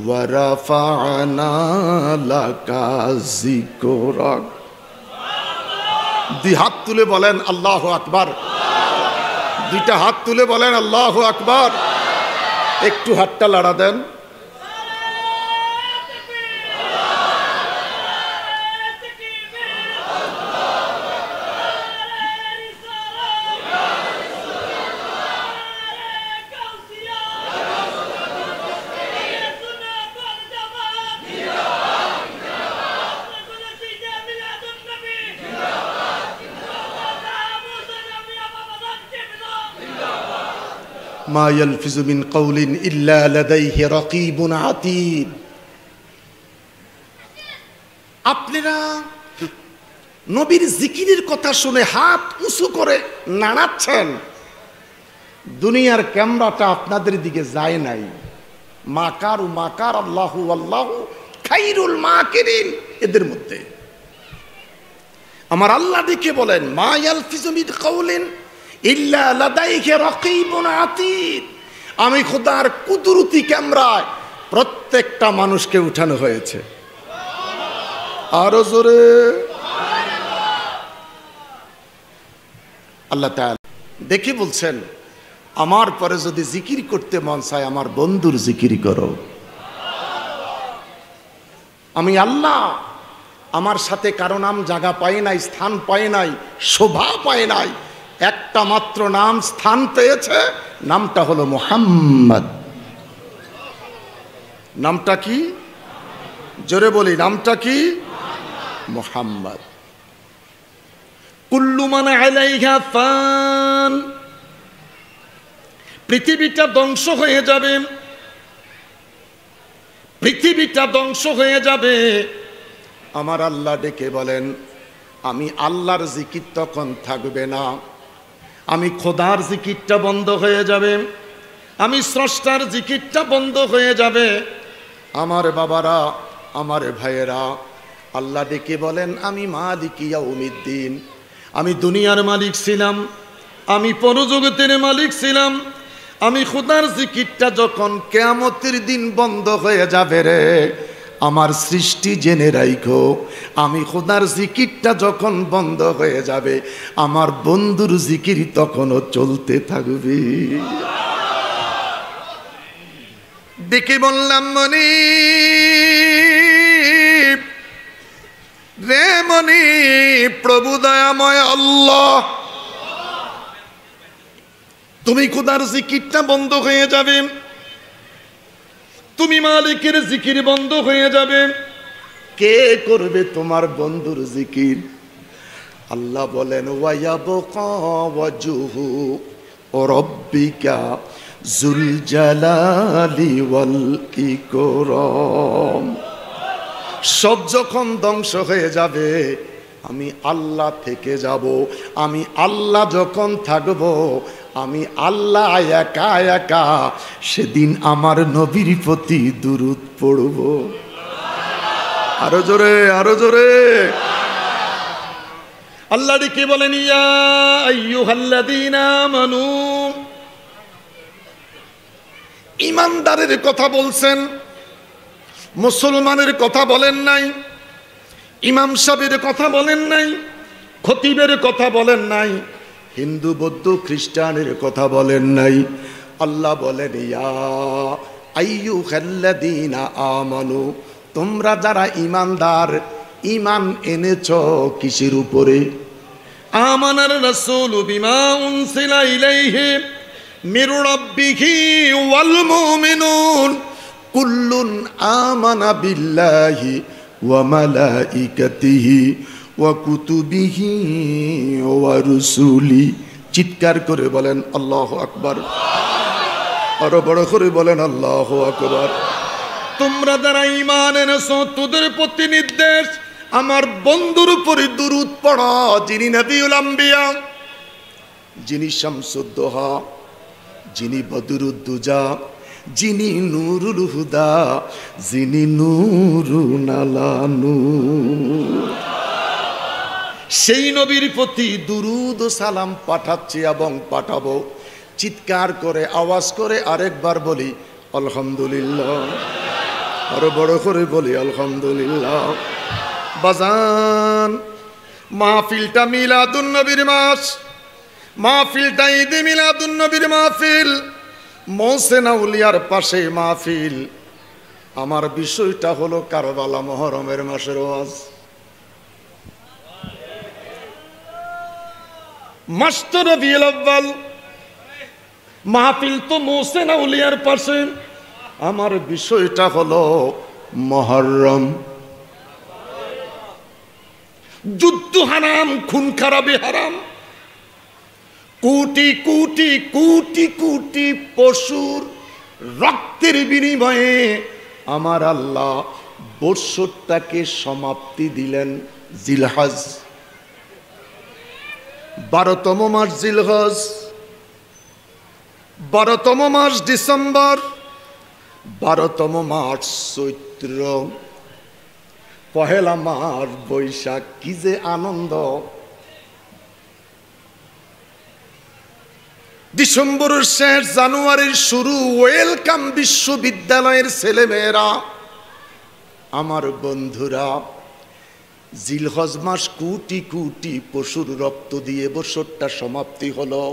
ওয়া রাফা'না লাকা যিকরাক। দুই হাত তুলে বলেন আল্লাহু আকবার। দুইটা হাত তুলে বলেন আল্লাহু আকবার। একটু হাতটা লাড়া দেন। মা ইয়ালফিজু মিন কাউলিন ইল্লা লাদাইহি রাকিবুন আতীদ। আপনারা নবীর জিকিরের কথা শুনে হাত উঁচু করে নাড়াচ্ছেন, দুনিয়ার ক্যামেরাটা আপনাদের দিকে যায় নাই। মাকারু মাকার আল্লাহু আল্লাহু খাইরুল মাকিরিন, এদের মধ্যে আমার আল্লাহ ডেকে বলেন মা ইয়ালফিজু মিন কাউলিন ইল্লা লাদাইহি রাকিবুন আতীদ। আমি খোদার কুদরতি ক্যামেরায় প্রত্যেকটা মানুষকে উঠানো হয়েছে। আরো জোরে আল্লাহ তাআলা দেখি বলছেন আমার পরে যদি জিকির করতে মন চায় আমার বন্ধুর জিকির করো। আমি আল্লাহ আমার সাথে কারো নাম জায়গা পাই নাই, স্থান পাই নাই, শোভা পাই নাই, একটা মাত্র নাম স্থান পেয়েছে, নামটা হলো মুহাম্মদ। নামটা কি? জোরে বলি, নামটা কি? মুহাম্মদ। কুল্লু মান আলাইহা ফান, পৃথিবীটা ধ্বংস হয়ে যাবে, পৃথিবীটা ধ্বংস হয়ে যাবে। আমার আল্লাহ ডেকে বলেন আমি আল্লাহর জিকির তখন থাকবে না, আমি খোদার জিকিরটা বন্ধ হয়ে যাবে, আমি স্রষ্টার জিকিরটা বন্ধ হয়ে যাবে। আমার বাবারা, আমার ভাইয়েরা, আল্লাহ ডেকে বলেন আমি মালিক ইয়াউমিদ্দিন, আমি দুনিয়ার মালিক ছিলাম, আমি পরজগতের মালিক ছিলাম। আমি খোদার জিকিরটা যখন কিয়ামতের দিন বন্ধ হয়ে যাবে রে আমার সৃষ্টি জেনে রাখো, আমি খোদার জিকিরটা যখন বন্ধ হয়ে যাবে আমার বন্ধুর জিকির তখনও চলতে থাকবে। ডেকে বললাম মনি রে মনি, প্রভু দয়াময় আল্লাহ, তুমি খোদার জিকিরটা বন্ধ হয়ে যাবে, তুমি মালিকের জিকির বন্ধ হয়ে যাবে, কে করবে তোমার বন্ধুর জিকির? আল্লাহ বলেন ওয়ায়াবকা ওয়াজহু রাব্বিকা যুল জালালি ওয়াল ইকরাম। সব যখন ধ্বংস হয়ে যাবে আমি আল্লাহ থেকে যাব। আমি আল্লাহ যখন থাকব, আমি আল্লাহ একা একা, সেদিন আমার নবীর প্রতি দুরূদ পড়ব। আরো জোরে, আরো জোরে। আল্লাহ কি বলেন? ইয়া আইয়ুহাল্লাযীনা আমানু, ঈমানদারের কথা বলছেন, মুসলমানের কথা বলেন নাই, ইমাম সাহেবের কথা বলেন নাই, খতিবের কথা বলেন নাই, হিন্দু বৌদ্ধ খ্রিস্টানের কথা বলেন নাই। আল্লাহ বলেন ইয়া আইয়ুহাল্লাযীনা আমানু, তোমরা যারা ঈমানদার, ঈমান এনেছো কিসের উপরে? আমানার রাসূলু বিমা উনসিলা ইলাইহি মির রাব্বিহি ওয়াল মুমিনুন কুল্লুন আমানা বিল্লাহি ওয়া মালাইকাতিহি ওয়া কুতুবিহি ওয়া রুসুলি। চিৎকার করে বলেন আল্লাহু আকবার। আরো বড় করে বলেন আল্লাহু আকবার। তোমরা যারা ঈমান এনেছো, তোদের প্রতি নির্দেশ, আমার বন্ধুর উপরে দুরূদ পড়ো, যিনি নবিউল আম্বিয়া, যিনি শামসুদ্দোহা, যিনি বদরুদ্দুজা, যিনি নূরুল হুদা, যিনি নূরুন আলা নূর, সেই নবীর প্রতি দুরূদ ও সালাম পাঠাচ্ছি এবং পাঠাবো। চিৎকার করে আওয়াজ করে আরেকবার বলি আলহামদুলিল্লাহ। আরো বড় করে বলি আলহামদুলিল্লাহ। বাজান, মাহফিলটা মিলাদুন নবীর মাস, মাহফিলটা ঈদে মিলাদুন নবীর মাহফিল, মহসেন আউলিয়ার পাশে মাহফিল। আমার বিষয়টা হলো কারবালা মুহররমের মাসের ওয়াজ। মাস্টার রবিউল আউয়াল, মাহফিল তো মহসেন আউলিয়ার পাশে, আমার বিষয়টা হলো মুহররম। যুদ্ধ হারাম, খুন খারাপি হারাম, কোটি কোটি কোটি কোটি পশুর রক্তের বিনিময়ে আমার আল্লাহ বৎসরটাকে সমাপ্তি দিলেন জিলহজ। 12তম মাস জিলহজ, 12তম মাস ডিসেম্বর, 12তম মাস চৈত্র, পহেলা মাস বৈশাখ। কি যে আনন্দ! ডিসেম্বরের শেষ, জানুয়ারির শুরু, ওয়েলকাম বিশ্ববিদ্যালয়ের ছেলেমেয়েরা, আমার বন্ধুরা। জিলহজ মাস কোটি কোটি পশুর রক্ত দিয়ে বছরটা সমাপ্তি হলো।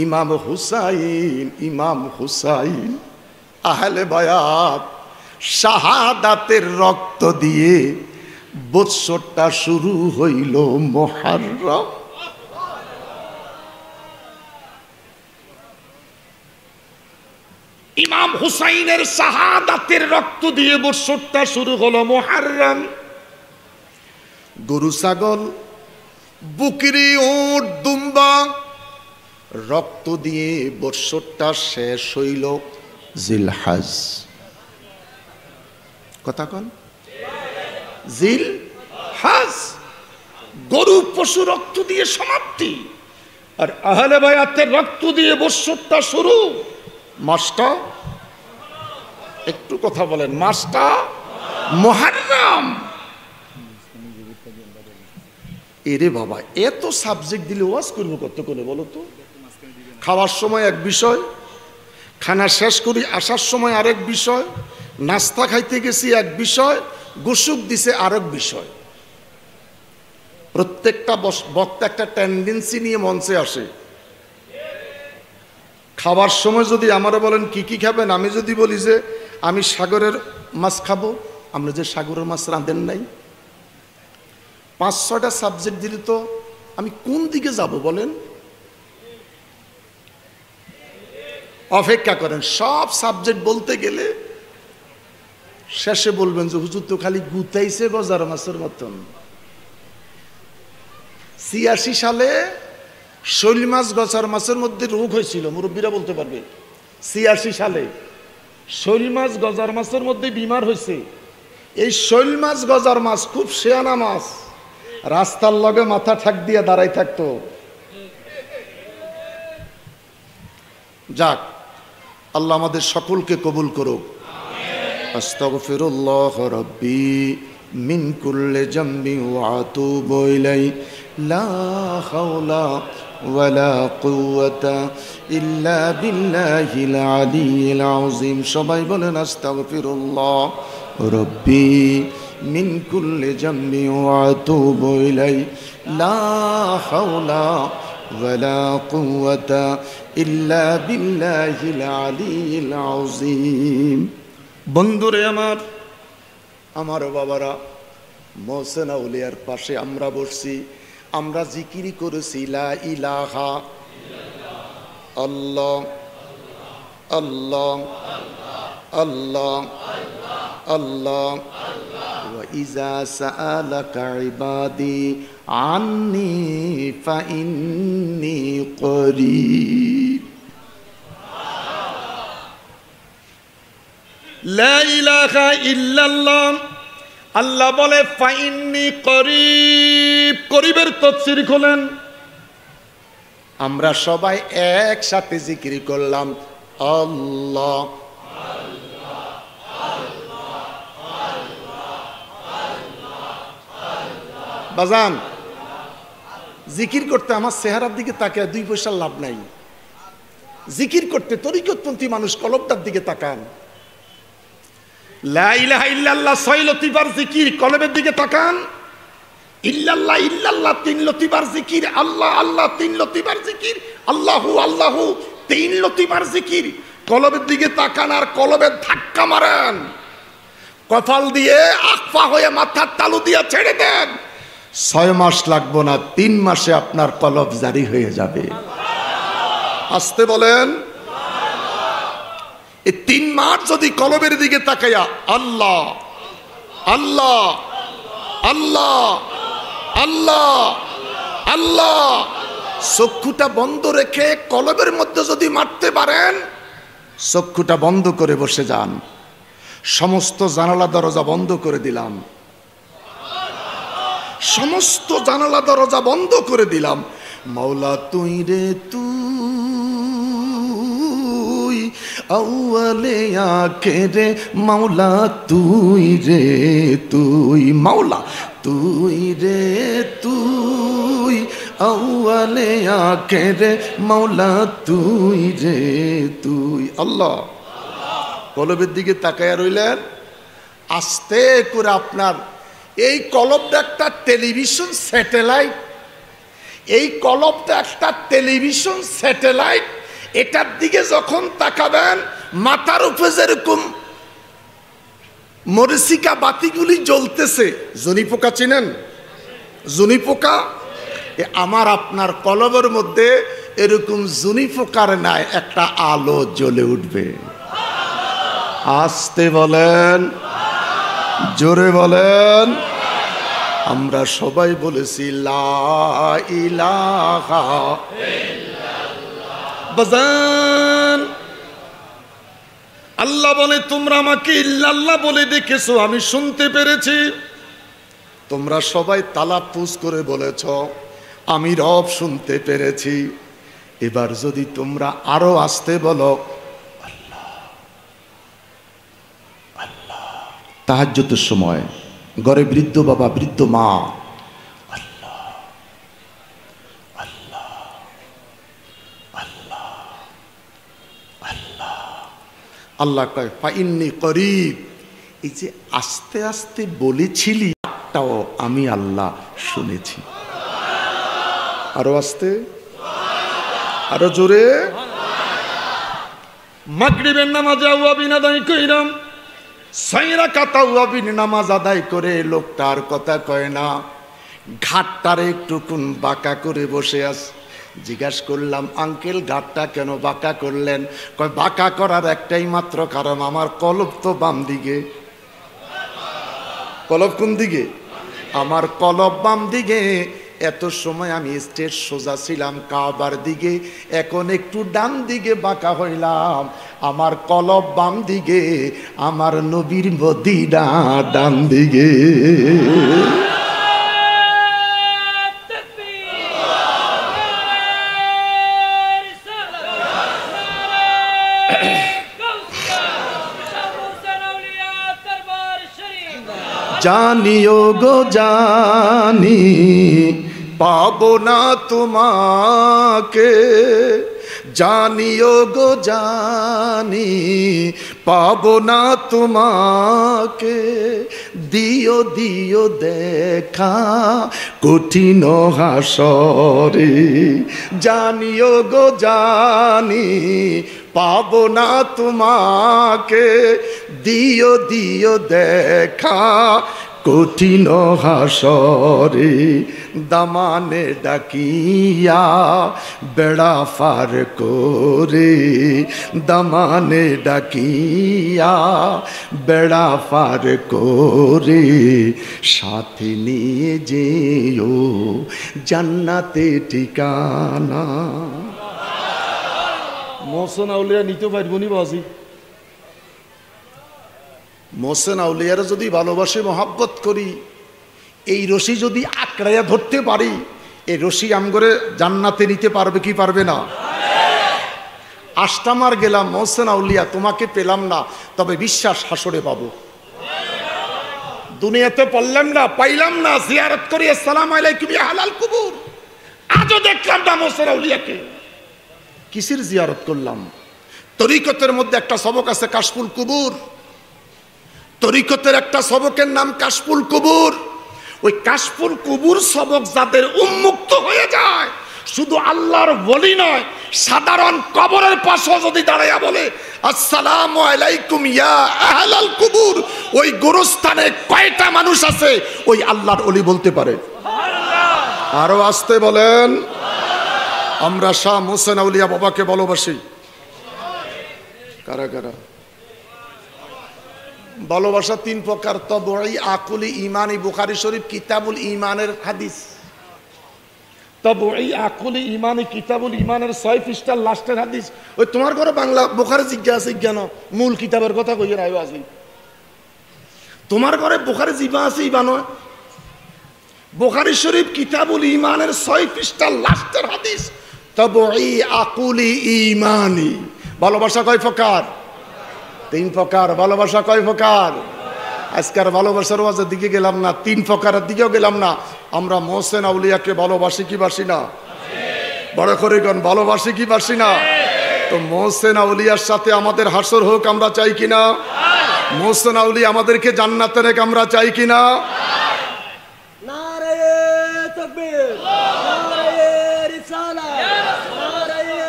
ইমাম হুসাইন, ইমাম হুসাইন আহলে বায়াত শাহাদাতের রক্ত দিয়ে বৎসরটা শুরু হইল মুহররম। ইমাম হুসাইনের শাহাদাতের রক্ত দিয়ে বৎসরটা শুরু হলো মুহররম। গরু ছাগল, বকরি, উট, দুম্বা রক্ত দিয়ে বৎসরটা শেষ হইল জিলহজ। কথা কন, জিলহজ। গরু পশু রক্ত দিয়ে সমাপ্তি, আর আহলে বায়াতের রক্ত দিয়ে বৎসরটা শুরু। মাসটা একটু কথা বলেন, মাসটা মুহররম। এরে বাবা, এত সাবজেক্ট দিলে ওয়াজ করবো কত করে বলো তো? খাওয়ার সময় এক বিষয়, খানা শেষ করি আসার সময় আরেক বিষয়, নাস্তা খাইতে গেছি এক বিষয়, গোসুক দিছে আরেক বিষয়। প্রত্যেকটা বক্তা একটা টেন্ডেন্সি নিয়ে মঞ্চে আসে। খাওয়ার সময় যদি আমারা বলেন কি কি খাবেন, আমি যদি বলি যে আমি সাগরের মাছ খাবো, আমরা যে সাগরের মাছ রাঁধেন নাই, 5-6টা সাবজেক্ট দিলে তো আমি কোন দিকে যাব বলেন? অপেক্ষা করেন, সব সাবজেক্ট বলতে গেলে শেষে বলবেন যে হুজুর তো খালি গুতাইছে গজার মাছের মতন। 86 সালে শৈল মাছ গজার মাছের মধ্যে রোগ হয়েছিল, মুরব্বীরা বলতে পারবে। 86 সালে শৈল মাছ গজার মাছের মধ্যে বিমার হয়েছে। এই শৈল মাছ গজার মাছ খুব শেয়ানা মাছ, রাস্তার লগে মাথা ঠাক দিয়ে দাঁড়াই থাকতো। যাক, আল্লাহ আমাদের সকলকে কবুল করুক। আস্তাগফিরুল্লাহ রাব্বি মিন কুল্লি জামবি ওয়া আতুবু ইলাইহি লা হাওলা ওয়ালা কুওয়াতা ইল্লা বিল্লাহিল আলিয়্যিল আযীম। সবাই বলেন আস্তাগফিরুল্লাহ রাব্বি মিন কুল্লি জামবি ওয়া আতুবু ইলাইহি লা হাওলা ওয়ালা কুওয়াতা ইল্লা বিল্লাহিল আলিয়্যিল আযীম। বন্ধুরে আমার বাবারা, মোহসেন আউলিয়ার পাশে আমরা বসছি, আমরা জিকির করেছি লা ইলাহা আল্লাহ আল্লাহ আল্লাহ আল্লাহ। ওয়া ইযা সাআলাকা ইবাদি আন্নি ফাইন্নী করিব। লা ইলাহা ইল্লাল্লাহ, আল্লাহ বলে ফাইন্নী করিব। করিবের তাফসীর খোলেন। আমরা সবাই একসাথে জিকির করলাম আল্লাহ বাজান। জিকির করতে আমার চেহারার দিকে তাকায় 2 পয়সার লাভ নাই। জিকির করতে তরিকতপন্থী মানুষ কলবটার দিকে তাকান। লা ইলাহা ইল্লাল্লাহ 6 লতিবার জিকির, কলবের দিকে তাকান। ইল্লাল্লাহ ইল্লাল্লাহ 3 লতিবার জিকির, আল্লাহ আল্লাহ 3 লতিবার জিকির, আল্লাহু আল্লাহু 3 লতিবার জিকির। কলবের দিকে তাকান আর কলবের ধাক্কা মারেন। কপাল দিয়ে আকফা হয়ে মাথার তালু দিয়ে ছেড়ে দেন। 6 মাস লাগবে না, 3 মাসে আপনার কলব জারি হয়ে যাবে। আসতে বলেন। এই 3 মাস যদি কলবের দিকে তাকায়া আল্লাহ আল্লাহ আল্লাহ আল্লাহ আল্লাহ, চক্ষুটা বন্ধ রেখে কলবের মধ্যে যদি মারতে পারেন, চক্ষুটা বন্ধ করে বসে যান। সমস্ত জানালা দরজা বন্ধ করে দিলাম, সমস্ত জানালা দরজা বন্ধ করে দিলাম। মাওলা তুই রে তুই, আউয়ালে আখেরে মাওলা তুই রে তুই, মাওলা তুই রে তুই, আউয়ালে আখেরে মাওলা তুই রে তুই। আল্লাহ কলবের দিকে তাকায়া রইলেন। আস্তে করে আপনার এই কলবটা একটা টেলিভিশন স্যাটেলাইট, এই কলবটা একটা টেলিভিশন স্যাটেলাইট। এটার দিকে যখন তাকাবেন, মাথার উপরে যেরকম মরিচিকা বাতিগুলি জ্বলতেছে, জনি পোকা চিনেন? জনি পোকা, আমার আপনার কলবের মধ্যে এরকম জনি পোকার নাই একটা আলো জ্বলে উঠবে। আস্তে বলেন, জোরে বলেন। আমরা সবাই বলেছি লা ইলাহা ইল্লাল্লাহ। বাজান, আল্লাহ বলে তোমরা আমাকে ইল্লাল্লাহ বলে ডেকেছো, আমি শুনতে পেরেছি। তোমরা সবাই তালাফুজ করে বলেছ, আমি রব শুনতে পেরেছি। এবার যদি তোমরা আরো আস্তে বলো আল্লাহ আল্লাহ। তাহাজ্জুদের সময় ঘরে বৃদ্ধ বাবা বৃদ্ধ মা আল্লাহ আল্লাহ আল্লাহ আল্লাহ আল্লাহ কয় ফাইন্নী করিব। এই যে আস্তে আস্তে বলেছিলি, তাও আমি আল্লাহ শুনেছি। আরো আস্তে, আরো জোরে। মাগরিবের নামাজে আওয়াবিন আদায় কইরাম, 6 রাকাত আওয়াবিন নামাজ আদায় করে লোকটার কথা কয় না, ঘাটটারে একটুকুন বাঁকা করে বসে আছে। জিজ্ঞাস করলাম, আঙ্কেল ঘাটটা কেন বাঁকা করলেন? কয় বাঁকা করার একটাই মাত্র কারণ, আমার কলব তো বাম দিকে। কলব কোন দিকে? আমার কলব বাম দিকে। এত সময় আমি স্টেজ সোজা ছিলাম কাবার দিকে, এখন একটু ডান দিকে বাঁকা হইলাম। আমার কলব বাম দিকে, আমার নবীর মদিনা ডান দিকে। জানিও গো জানি পাবো না তোমাকে, জানিও গো জানি পাবো না তোমাকে, দিও দিও দেখা কঠিন হাসরে, জানিও গো জানি পাবো না তোমাকে, দিও দিও দেখা কঠিন হাসরে, দামানে ডাকিয়া বেড়া পার করে, দামানে ডাকিয়া বেড়া পার করে, সাথে নিয়ে যেও জান্নাতে ঠিকানা। মোহসেন আউলিয়া নিতে পারবো নি বাজি? মোহসেন আউলিয়ারা যদি ভালোবাসে মহাব্বত করি, এই রশি যদি আঁকড়াইয়া ধরতে পারি, এই রশি আমগরে জান্নাতে নিতে পারবে কি পারবে না? আষ্টামার গেলাম মোহসেন আউলিয়া, তোমাকে পেলাম না, তবে বিশ্বাস হাসরে পাবো। দুনিয়াতে পড়লাম না, পাইলাম না, জিয়ারত করি আসসালামু আলাইকুম ইয়া হালাল কুবুর, আজও দেখলাম না মোহসেন আউলিয়াকে। কিসের জিয়ারত করলাম? তরিকতের মধ্যে একটা সবক আছে কাশফুল কুবুর, তরিকতের একটা সবকের নাম কাশফুল কুবুর। ওই কাশফুল কুবুর সবক যাদের উন্মুক্ত হয়ে যায়, শুধু আল্লাহর ওলি নয়, সাধারণ কবরের পাশে যদি দাঁড়াইয়া বলে আসসালামু আলাইকুম ইয়া আহলাল কুবুর, ওই গোরস্থানে কয়টা মানুষ আছে ওই আল্লাহর ওলি বলতে পারে? আরো আসতে বলেন। আমরা শাহ মোহসেন আউলিয়া বাবাকে ভালোবাসি। কারা কারা? ভালোবাসা তিন প্রকার, তবঈ, আকুলি, ঈমানি। বুখারী শরীফ কিতাবুল ঈমানের হাদিস। তবঈ, আকুলি, ঈমানি, কিতাবুল ঈমানের 6 পৃষ্ঠার লাস্টের হাদিস। ওই তোমার ঘরে বাংলা বুখারী জিজ্ঞাসা জ্ঞান মূল কিতাবের কথা কইয়া রাইও আছে। তোমার ঘরে বুখারী জিবা আছে ইবা নয়? বুখারী শরীফ কিতাবুল ঈমানের 6 পৃষ্ঠার লাস্টের হাদিস, তবঈ, আকুলি, ঈমানি। ভালোবাসা কয় প্রকার? 3 প্রকার। ভালোবাসা কয় প্রকার? আজকের ভালোবাসার ওয়াজের দিকে গেলাম না, 3 প্রকারের দিকেও গেলাম না। আমরা মোহসেন আউলিয়াকে ভালোবাসি কি বাসি না? বড় করে গণ ভালোবাসি কি বাসি না? তো মোহসেন আউলিয়ার সাথে আমাদের হাসর হোক আমরা চাই কিনা? মোহসেন আউলিয়া আমাদেরকে জান্নাতে রেখে আমরা চাই কিনা? নারায়ে তাকবীর, নারায়ে রিসালাত, নারায়ে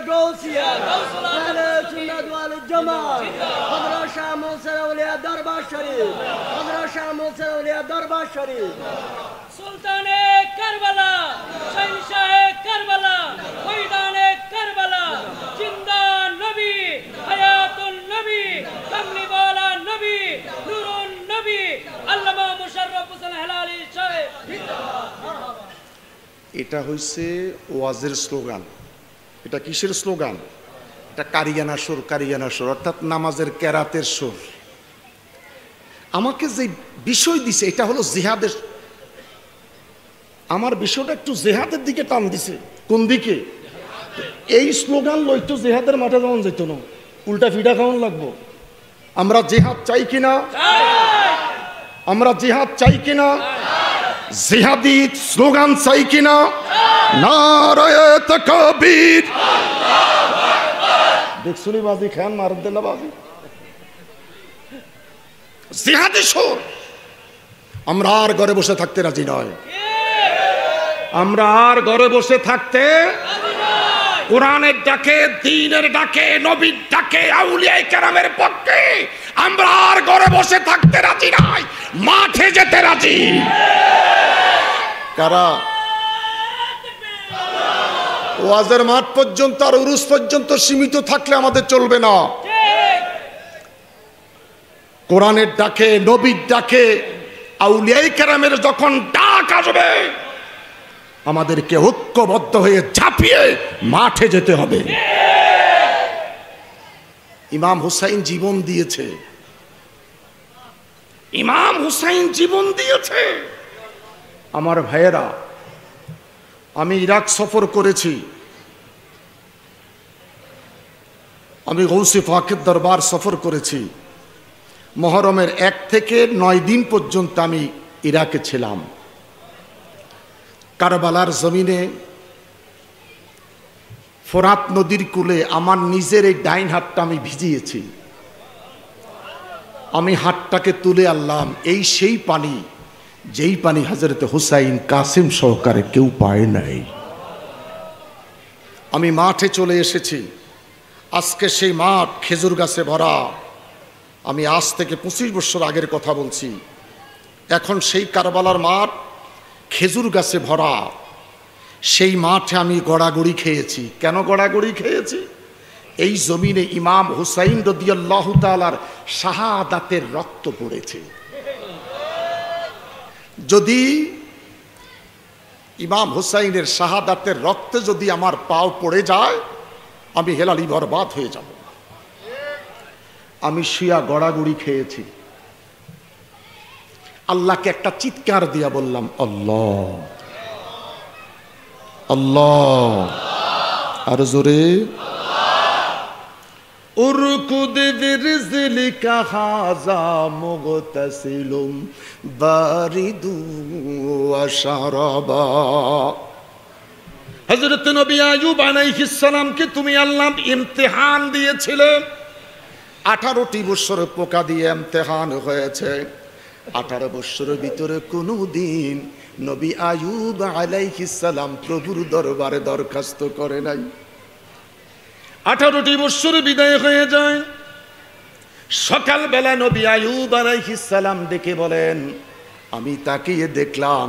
গাউসিয়া, আহলে সুন্নাত ওয়াল জামাত। হযরত শাহ মোহসেন আউলিয়া দরবার শরীফ, হযরত শাহ মোহসেন আউলিয়া দরবার শরীফ। সুলতানে কারবালা, শাহনশাহে কারবালা, ময়দানে কারবালা, জিন্দা নবী, হায়াতুন নবী, কামলিওয়ালা নবী, নূরুন নবী, আল্লামা মুশাররফ হোসেন হেলালি সাহেব। এটা হইছে ওয়াজের স্লোগান। এটা কিসের স্লোগান? এটা কারিয়ানা সুর, কারিয়ানা সুর অর্থাৎ নামাজের কেরাতের সুর। আমাকে যে বিষয় দিছে এটা হলো জিহাদের। আমার বিষয়টা একটু জেহাদের দিকে টান দিছে। কোন দিকে? এই স্লোগান লইতো জেহাদের মাঠে যাওয়া যেত না, উল্টা ফিডা খাওয়ান লাগবো। আমরা জেহাদ চাই কিনা? আমরা জেহাদ চাই কিনা? জিহাদি স্লোগান চাই কিনা? নারায়ে তাকবীর। দেখছুনি বাজি খান মার দেলা বাজি জিহাদি সুর। আমরা আর ঘরে বসে থাকতে রাজি নয়। আমরা আর ঘরে বসে থাকতে কোরআনের ডাকে, দ্বীনের ডাকে, নবীর ডাকে, আউলিয়ায়ে কেরামের পক্ষে আমরা আর ঘরে বসে থাকতে রাজি নয়, মাঠে যেতে রাজি। কারা? ওয়াজের মাঠ পর্যন্ত আর উরুস পর্যন্ত সীমিত থাকলে আমাদের চলবে না। কোরআনের ডাকে, নবীর ডাকে, আউলিয়ায়ে কেরামের যখন ডাক আসবে আমাদেরকে ঐক্যবদ্ধ হয়ে ঝাঁপিয়ে মাঠে যেতে হবে। ইমাম হুসাইন জীবন দিয়েছে, ইমাম হুসাইন জীবন দিয়েছে। আমার ভাইয়েরা, আমি ইরাক সফর করেছি, আমি গৌসে পাকের দরবার সফর করেছি। মুহররমের 1 থেকে 9 দিন পর্যন্ত আমি ইরাকে ছিলাম। কারবালার জমিনে ফোরাত নদীর কূলে আমার নিজের এই ডাইন হাতটা আমি ভিজিয়েছি। আমি হাতটাকে তুলে আনলাম, এই সেই পানি যেই পানি হযরত হুসাইন কাসিম সহকারে কেউ পায় নাই। আমি মাঠে চলে এসেছি। আজকে সেই মাঠ খেজুর গাছে ভরা। আমি আজ থেকে 25 বছর আগের কথা বলছি। এখন সেই কারবালার মাঠ খেজুর গাছে ভরা। সেই মাঠে আমি গড়াগড়ি খেয়েছি। কেন গড়াগড়ি খেয়েছি? এই জমিনে ইমাম হুসাইন রাদিয়াল্লাহু তাআলার শাহাদাতের রক্ত পড়েছে। যদি ইমাম হুসাইনের শাহাদাতের রক্তে যদি আমার পাও পড়ে যায়, আমি হেলালি বরবাদ হয়ে যাব। আমি শুয়া গড়াগড়ি খেয়েছি। আল্লাহকে একটা চিৎকার দিয়া বললাম, আল্লাহ আল্লাহ, আর জোরে উরকুদ বিরজলিকা হাযা মুগতাসিলুম বারিদু ওয়া শারাবা। হযরত নবী আইয়ুব আলাইহিস সালামকে তুমি আল্লাহ ইমতিহান দিয়েছিলেন। 18টি বছর পোকা দিয়ে ইমতিহান হয়েছে। 18 বছরের ভিতরে কোনো দিন নবী আইয়ুব আলাইহিস সালাম প্রভুর দরবারে দরখাস্ত করে নাই। 18টি বছর বিদায় হয়ে যায়। সকালবেলা নবী আইয়ুব আলাইহিস সালাম ডেকে বলেন, আমি তাকিয়ে দেখলাম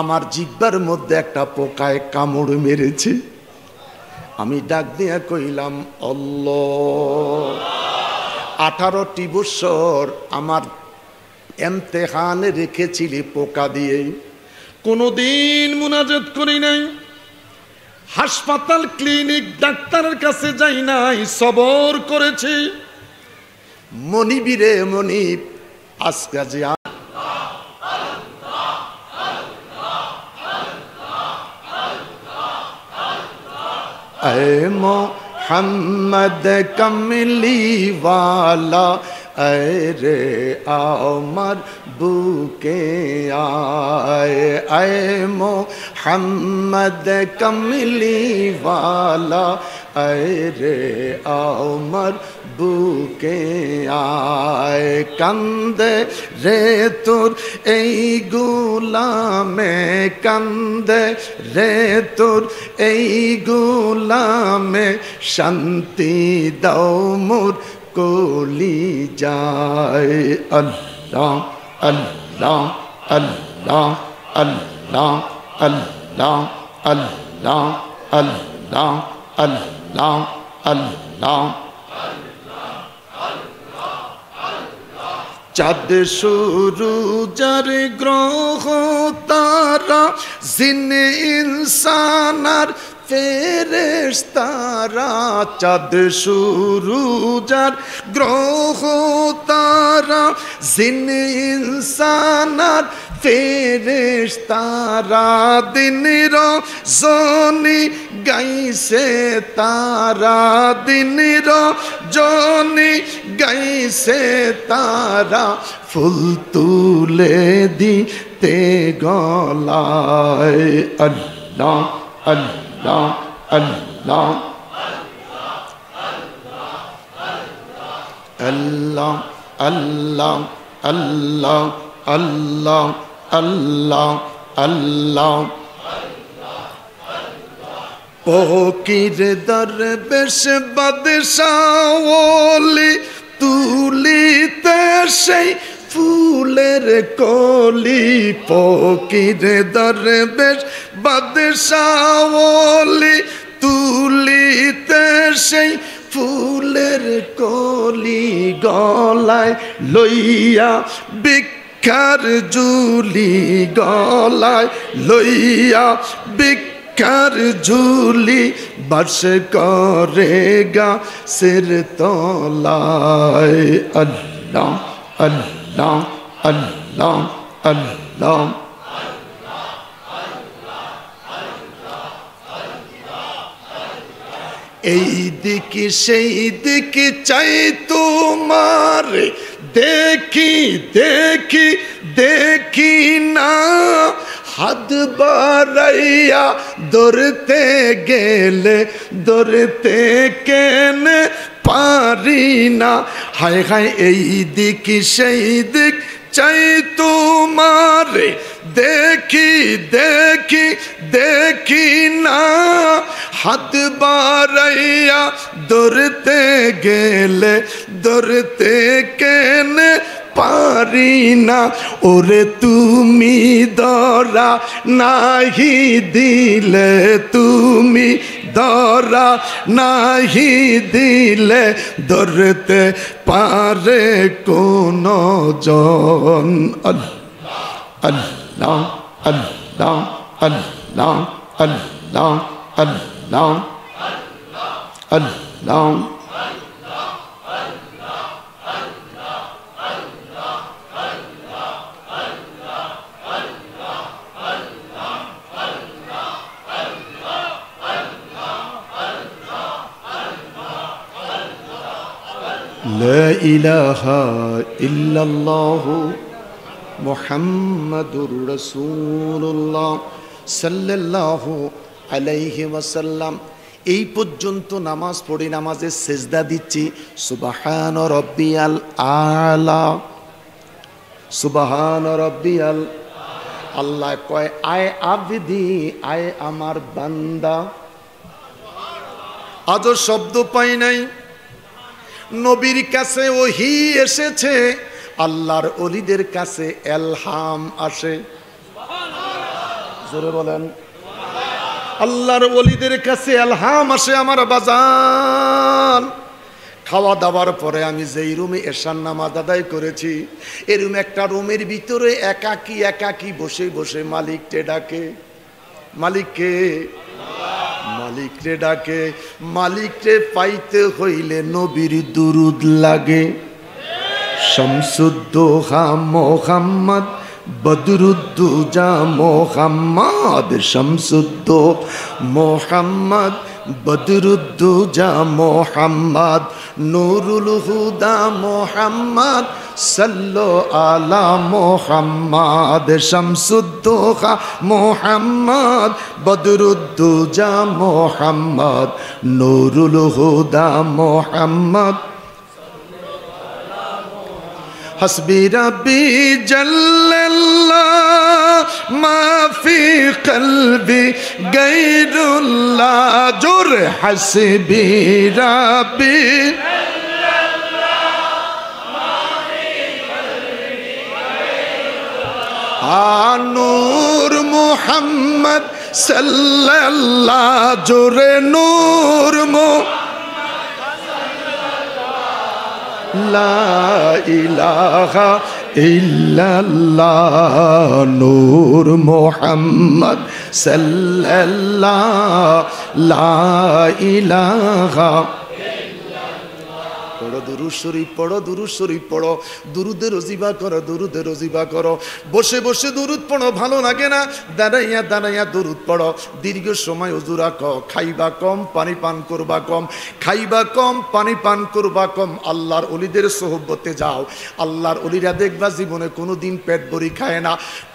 আমার জিহ্বার মধ্যে একটা পোকায় কামড় মেরেছে। আমি ডাক দিয়া কইলাম, আল্লাহ, 18টি বছর আমার ইমতিহানে রেখেছিলি পোকা দিয়ে, কোনোদিন মুনাজাত করি নাই, হাসপাতাল ক্লিনিক ডাক্তারের কাছে যাই নাই, সবর করেছি। মনিবিরে মনিব, আজকে যে এ মোহাম্মদ কমলি ওয়ালা, আরে আমার বুকে আয়, আয় মোহাম্মদ কমলি ওয়ালা, আরে আমার বুকে আয়। কান্দে রে তোর এই গোলামে, কান্দে রে তোর এই গোলামে, শান্তি দাও মোর কলি যায়। আল্লাহ আল্লাহ আল্লাহ আল্লাহ আল্লাহ আল্লাহ আল্লাহ আল্লাহ আল্লাহ। চাঁদ সূরুজার গ্রহ তারা, জিন ইনসানার ফেরেশতারা, চাঁদ সূরুজার গ্রহ তারা, জিন ইনসানার ফেরেশতারা, দিন রজনী গাইছে তারা, দিন রজনী গাইছে তারা, ফুল তুলে দিতে গলায়। আল্লাহ আল্লাহ আল্লাহ আল্লাহ আল্লাহ আল্লাহ আল্লাহ আল্লাহ আল্লাহ। ফকির দরবেশ বাদশাহ ওলি, তুলিতে সেই ফুলের কলি, ফকির দরবেশ বাদশাহ ওলি, তুলিতে সেই ফুলের কলি, গলায় লইয়া ভিক্ষার ঝুলি, গলায় লইয়া ভিক্ষার ঝুলি, বাস করে গাছের তলায়। আল্লাহ আল্লাহ আল্লাহ আল্লাহ। এই দিক সেই দিক চাই তোমার, দেখি দেখি দেখি না, হাত বাড়াইয়া ধরতে গেলে ধরতে কেনে পারি না। হায় হায় এই দিক সেই দিক চাই তোমার, দেখি দেখি দেখি না, হাত বাড়াইয়া ধরতে গেলে ধরতে কেনে পারি না। ওরে তুমি ধরা নাহি দিলে, তুমি ধরা নাহি দিলে ধরতে পারে কোন জন। আল্লাহ আল্লাহ আল্লাহ আল্লাহ আল্লাহ আল্লাহ। লা ইলাহা ইল্লাল্লাহু মুহাম্মাদুর রাসূলুল্লাহ সাল্লাল্লাহু আলাইহি ওয়াসাল্লাম। এই পর্যন্ত নামাজ পড়ি, নামাজে সেজদা দিচ্ছি সুবহান রাব্বিয়াল আলা, সুবহান রাব্বিয়াল। আল্লাহ কয় আয় আবদি, আয় আমার বান্দা। আজ শব্দ পাই নাই। নবীর কাছে ওহী এসেছে, আল্লাহর ওলিদের কাছে এলহাম আসে। জোরে বলেন। আল্লাহর ওলিদের কাছে এলহাম আসে। আমার বাজান, খাওয়া দাওয়ার পরে আমি যেই রুমে এশার নামাজ আদায় করেছি, এই রুমে একটা রুমের ভিতরে একাকি একাকি বসে বসে মালিককে ডাকে। মালিককে, মালিকরে ডাকে। মালিকরে পাইতে হইলে নবীর দুরুদ লাগে। শামসুদ্দোহা মোহাম্মদ, বদরুদ্দুজা মোহাম্মদ, শামসুদ্দোহা মোহাম্মদ, বদরুদ্দুজা মোহাম্মদ, নুরুল হুদা মোহাম্মদ, সাল্লু আলা মোহাম্মদ, শামসুদ্দোহা মোহাম্মদ, বদরুদ্দুজা মোহাম্মদ, নুরুল হুদা মোহাম্মদ। حسبي ربي جل الله ما في قلبي غير الله جر حسبي ربي جل الله ما في قلبي غير الله نور محمد صلى الله جر نور محمد লা ইলাহা ইল্লাল্লাহ নূর মুহাম্মদ সাল্লাল্লাহ লা ইলাহা। পড়ো দুরূদ শরীফ, পড়ো দুরূদ শরীফ পড়ো, দুরুদে রজিবা করো, দুরুদে রজিবা করো। বসে বসে দুরুদ পড়ো, ভালো লাগে না? দাঁড়াইয়া দাঁড়াইয়া দুরুদ পড়ো। দীর্ঘ সময় ওযু রাখো। খাইবা কম, পানি পান করবা কম। খাইবা কম, পানি পান করবা কম। আল্লাহর ওলিদের সোহবতে যাও। আল্লাহর ওলিরা দেখবা জীবনে কোনোদিন পেট ভরি খায় না।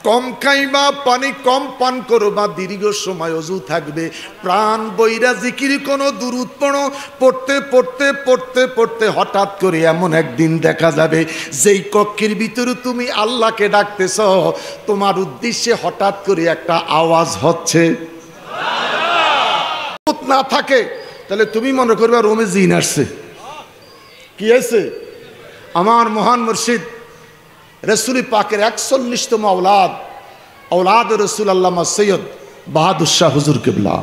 কম খাইবা, পানি কম পান করবা, দীর্ঘ সময় ওযু থাকবে। প্রাণ বইরা জিকির কোনো দুরুদ পড়ো। পড়তে পড়তে পড়তে পড়তে হঠাৎ করে এমন একদিন দেখা যাবে যেই কক্ষের ভিতরে তুমি আল্লাহকে ডাকতেছ, তোমার উদ্দেশ্যে হঠাৎ করে একটা আওয়াজ হচ্ছে। না থাকে তাহলে তুমি মনে করবে রোমে জিন আসছে। কি আছে? আমার মহান মুর্শিদ রসুল পাকের ৪১তম আওলাদ, আওলাদ রসুল আল্লামা সৈয়দ বাহাদুর শাহ হুজুর কিবলা,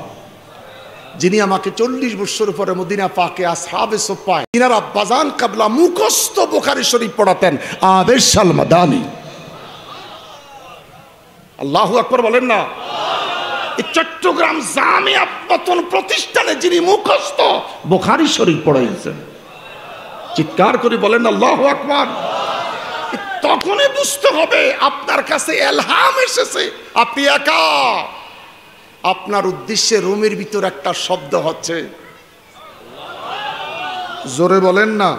যিনি আমাকে ৪০ বছর পরে মদিনা পাকে আসহাবে সোফায় ইনার আব্বাজান কাবলা মুখস্থ বুখারী শরীফ পড়াতেন। আবেশ আল মাদানী, আল্লাহু আকবার বলেন না। এই চট্টগ্রাম জামিয়া পতন প্রতিষ্ঠানে যিনি মুখস্থ বুখারী শরীফ পড়াইছেন, চিৎকার করে বলেন আল্লাহু আকবার। তখনই বুঝতে হবে আপনার কাছে এলহাম এসেছে, আপনি একা। আপনার উদ্দেশ্যে রুমের ভিতর একটা শব্দ হচ্ছে, জোরে বলেন না।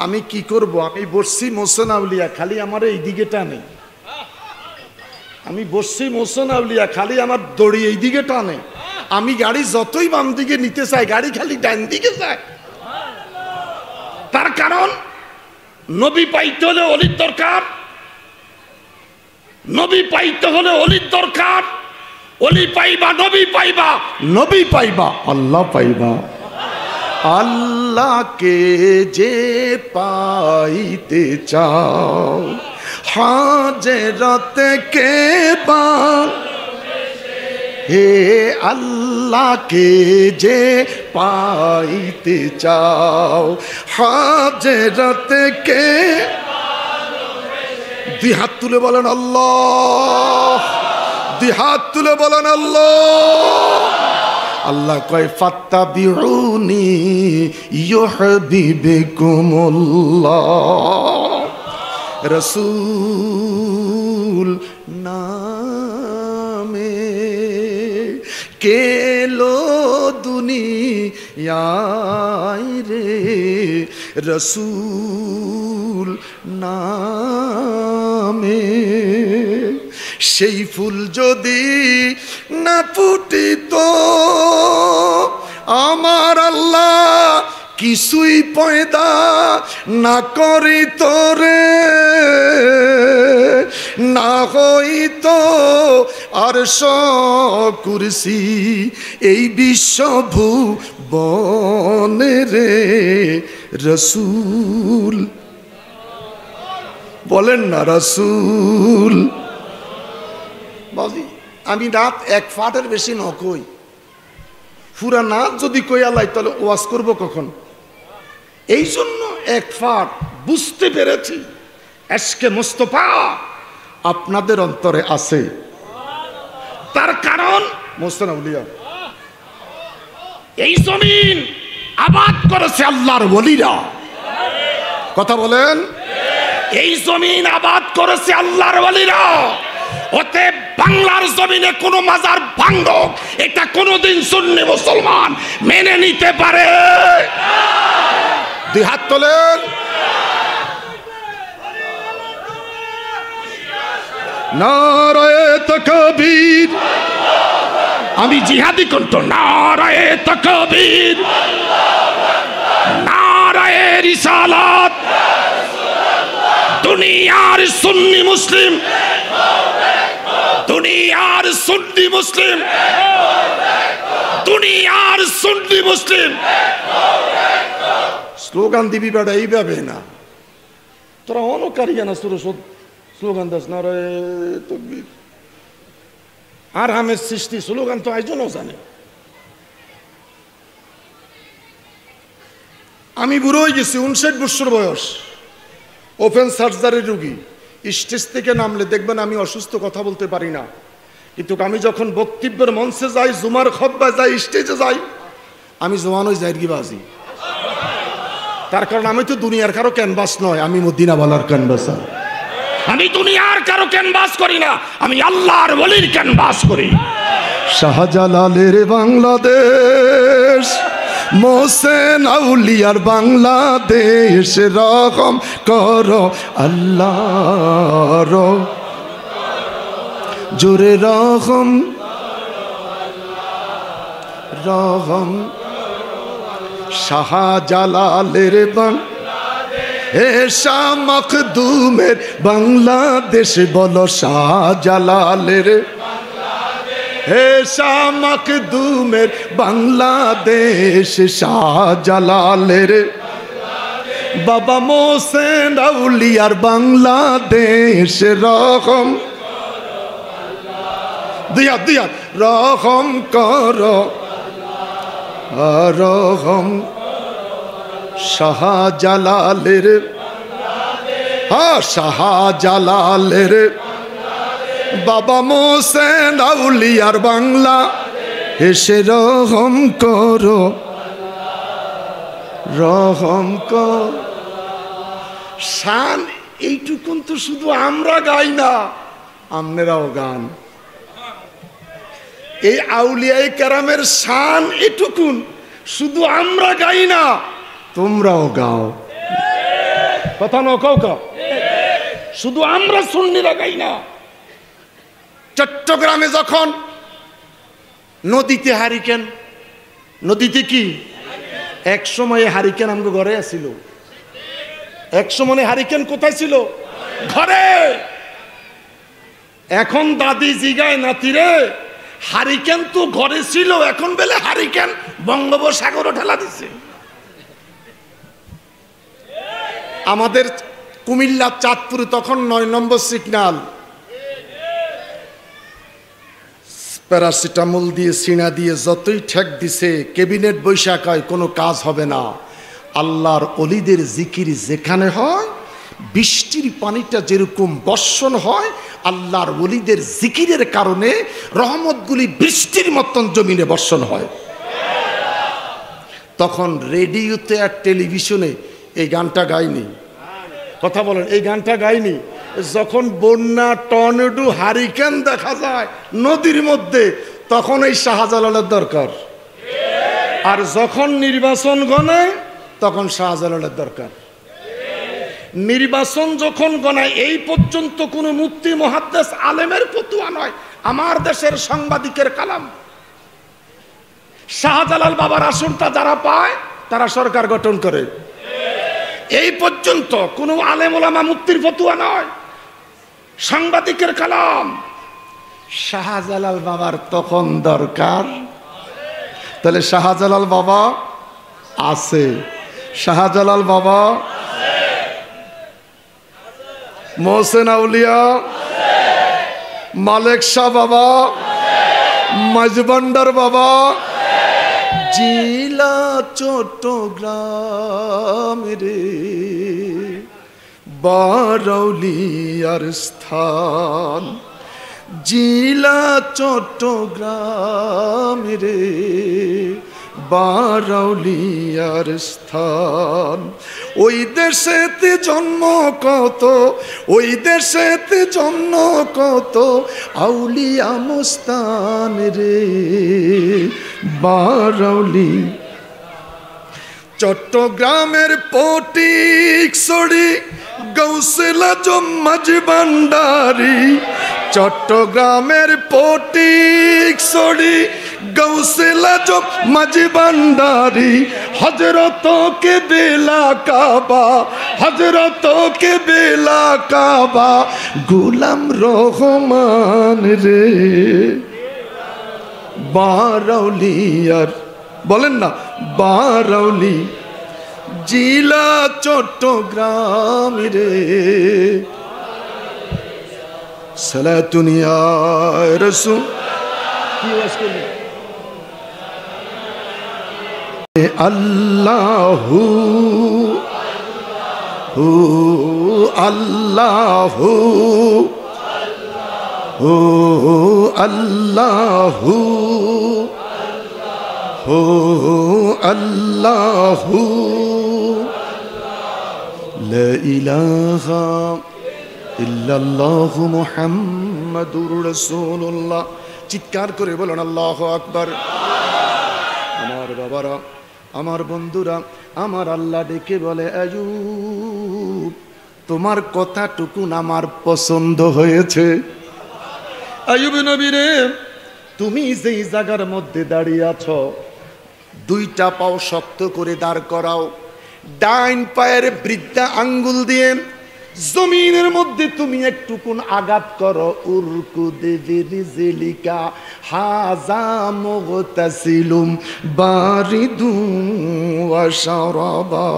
আমি কি করব? আমি বসছি মোহসেন আউলিয়া, খালি আমার এই দিকে টানে। আমি বসছি মোহসেন আউলিয়া, খালি আমার দড়ি এই দিকে টানে। আমি গাড়ি যতই বাম দিকে নিতে চাই, গাড়ি খালি ডান দিকে যায়। তার কারণ নবী পাইতে হলে অলির দরকার, নবী পাইতে হলে অলির দরকার। অলি পাইবা নবী পাইবা, নবী পাইবা আল্লাহ পাইবা। আল্লাহকে যে পাইতে চাও, হাজরতে কে পা, হে আল্লাহকে যে পাইতে চাও, হাজরতে কে। দুই হাত তুলে বলেন আল্লাহ, দুই হাত তুলে বলেন আল্লাহ। আল্লাহ কয় ফাত্তাবিউনি ইউহিব্বুকুমুল্লাহ। রাসূল নামে কেলো দুনিয়ায় রে, রাসূল নামে। সেই ফুল যদি না ফুটিত, আমার আল্লাহ কিছুই পয়দা না করিত রে, না হইত আরশ কুরসি এই বিশ্বভুবনে রে। রাসূল বলেন না, রাসূল। বাজি আমি রাত এক ফাটের বেশি ন কই, পুরা নাচ যদি কই আল্লাহ, তাহলে ওয়াজ করব কখন? এই জন্য এক ফাট বুঝতে পেরেছি এশকে মুস্তাফা আপনাদের অন্তরে আছে। তার কারণ মোহসেন আউলিয়া এই জমিন আবাদ করেছে আল্লাহর ওলিরা। কথা বলেন, এই জমিন আবাদ করেছে আল্লাহর ওলিরা। অতএব বাংলার জমিনে কোনো মাজার ভাঙুক, এটা কোনোদিন সুন্নি মুসলমান মেনে নিতে পারে? দুই হাত তোলেন। নারায়ে তাকবীর। আমি জিহাদি কণ্ঠ, নারায়ে তাকবীর, নারায়ে রিসালাত। দুনিয়ার সুন্নি মুসলিম, দুনিয়ার সুন্নি মুসলিম, দুনিয়ার সুন্নি মুসলিম। স্লোগান দিবি বেটা এইভাবে না, তোরা অনকারী না সুর স্লোগান দাস নারায়ে তাকবীর। আর আমের সৃষ্টি স্লোগান তো একজনও জানে। আমি বুড়ো হয়ে গেছি, 59 বছর বয়স, ওপেন সার্জারি রোগী। স্টেজ থেকে নামলে দেখবেন আমি অসুস্থ, কথা বলতে পারি না। কিন্তু আমি যখন বক্তব্যের মঞ্চে যাই, জুমার খুতবায় যাই, স্টেজে যাই, আমি জওয়ান হয়ে যাই বাজি। তার কারণ আমি তো দুনিয়ার কারো ক্যানভাস নয়, আমি মদিনা ওয়ালার ক্যানভাস। আমি দুনিয়ার কারো ক্যানভাস করি না, আমি আল্লাহর ওলির ক্যানভাস করি। শাহজালালের বাংলাদেশ, মোহসেন আউলিয়ার বাংলাদেশ, রকম করো আল্লাহর জোরে, রকম রকম। শাহজালালের হে শাহ মখদুমের বাংলাদেশ, বলো শাহজালালের, হে শাহ মখদুমের বাংলাদেশ, শাহজালালের বাবা মোহসেন আউলিয়ার বাংলাদেশ, রকম দিয়া দিয়া রকম করো, রকম। শাহজালালের, হ্যাঁ শাহজালালের বাবা মোহসেন আউলিয়ার বাংলা এসে রহম করো, রহম কর। শান এইটুকুন তো শুধু আমরা গাই না, আপনারাও গান। এই আউলিয়ায়ে কেরামের শান এটুকুন, শুধু আমরা গাই না, তোমরাও গাও। কথা না কাউ কাউ, শুধু আমরা সুন্নিরা গাই না। চট্টগ্রামে যখন নদীতে হারিকেন, নদীতে কি এক সময়ে হারিকেন আমগো ঘরে আসিল। এক সময় হারিকেন কোথায় ছিল? ঘরে। এখন দাদি জিগায় নাতিরে, হারিকেন তো ঘরে ছিল, এখন বেলে হারিকেন বঙ্গোপসাগরও ঠেলা দিছে। আমাদের কুমিল্লা চাঁদপুরে তখন 9 নম্বর সিগন্যাল, প্যারাসিটামল দিয়ে সিনা দিয়ে যতই ঠেক দিছে, ক্যাবিনেট বৈশাখ হয়, কোনো কাজ হবে না। আল্লাহর অলিদের জিকির যেখানে হয়, বৃষ্টির পানিটা যেরকম বর্ষণ হয়, আল্লাহর ওলিদের জিকিরের কারণে রহমতগুলি বৃষ্টির মতন জমিনে বর্ষণ হয়। তখন রেডিওতে আর টেলিভিশনে এই গানটা গায়নি। কথা বলেন, এই গানটা গায়নি। যখন বন্যা, টর্নেডো, হারিকেন দেখা যায় নদীর মধ্যে, তখন এই শাহজালালের দরকার। আর যখন নির্বাচন গণায়, তখন শাহজালালের দরকার। নির্বাচন যখন গণায়, এই পর্যন্ত কোনো মুফতি মুহাদ্দিস আলেমের ফতোয়া নয়, আমার দেশের সাংবাদিকের কালাম। শাহজালাল বাবার আসনটা যারা পায়, তারা সরকার গঠন করে। এই পর্যন্ত কোনো আলেম ওলামা মুফতির ফতোয়া নয়, সাংবাদিকের কালাম। শাহজালাল বাবার তখন দরকার। তাহলে শাহজালাল বাবা আছে, শাহজালাল বাবা, মোহসেন আউলিয়া, মালেক শাহ বাবা, মাঝবান্ডার বাবা, জিলা চট্টগ্রাম রে বারৌলিয়ার স্থান, জিলা চট্টগ্রাম রে বারৌলিয়ার স্থান। ওই দেশেতে জন্ম কত, ওই দেশেতে জন্ম কত আউলিয়া মুস্তান রে বারৌলি। চট্টগ্রামের পটিক সড়ি গৌসেল আজম মাঝবান্ডারি, চট্টগ্রামের পটিক সড়ি গৌসেল আজম মাঝবান্ডারি, হযরত কে বেলা কাবা, হযরত কে বেলা কাবা, গোলাম রহমান রে বারৌলিয়ার, বলেন না বারৌলি, জিলা চট্টগ্রাম রে। সালাতুন ইয়া রাসূল, কি ওয়াজ করলেন? আল্লাহু হু আল্লাহু হু আল্লাহু হু আল্লাহু লা ইলাহা ইল্লাল্লাহু মুহাম্মাদুর রাসূলুল্লাহ। চিৎকার করে বলুন আল্লাহু আকবার। আমার বাবারা, আমার বন্ধুরা, আমার আল্লাহ ডেকে বলে, আইয়ুব তোমার কথাটুকুন আমার পছন্দ হয়েছে। আইয়ুব নবী রে, তুমি যেই জায়গার মধ্যে দাঁড়িয়ে আছো, দুইটা পাও শক্ত করে দাঁড় করাও, ডাইন পায়ের বৃদ্ধা আঙ্গুল দিয়ে জমিনের মধ্যে তুমি একটুকুন আঘাত করো। উরকুদে বিরিজিলিকা হাযা মুগতাসিলুম বারিদুন ওয়া শারাবা।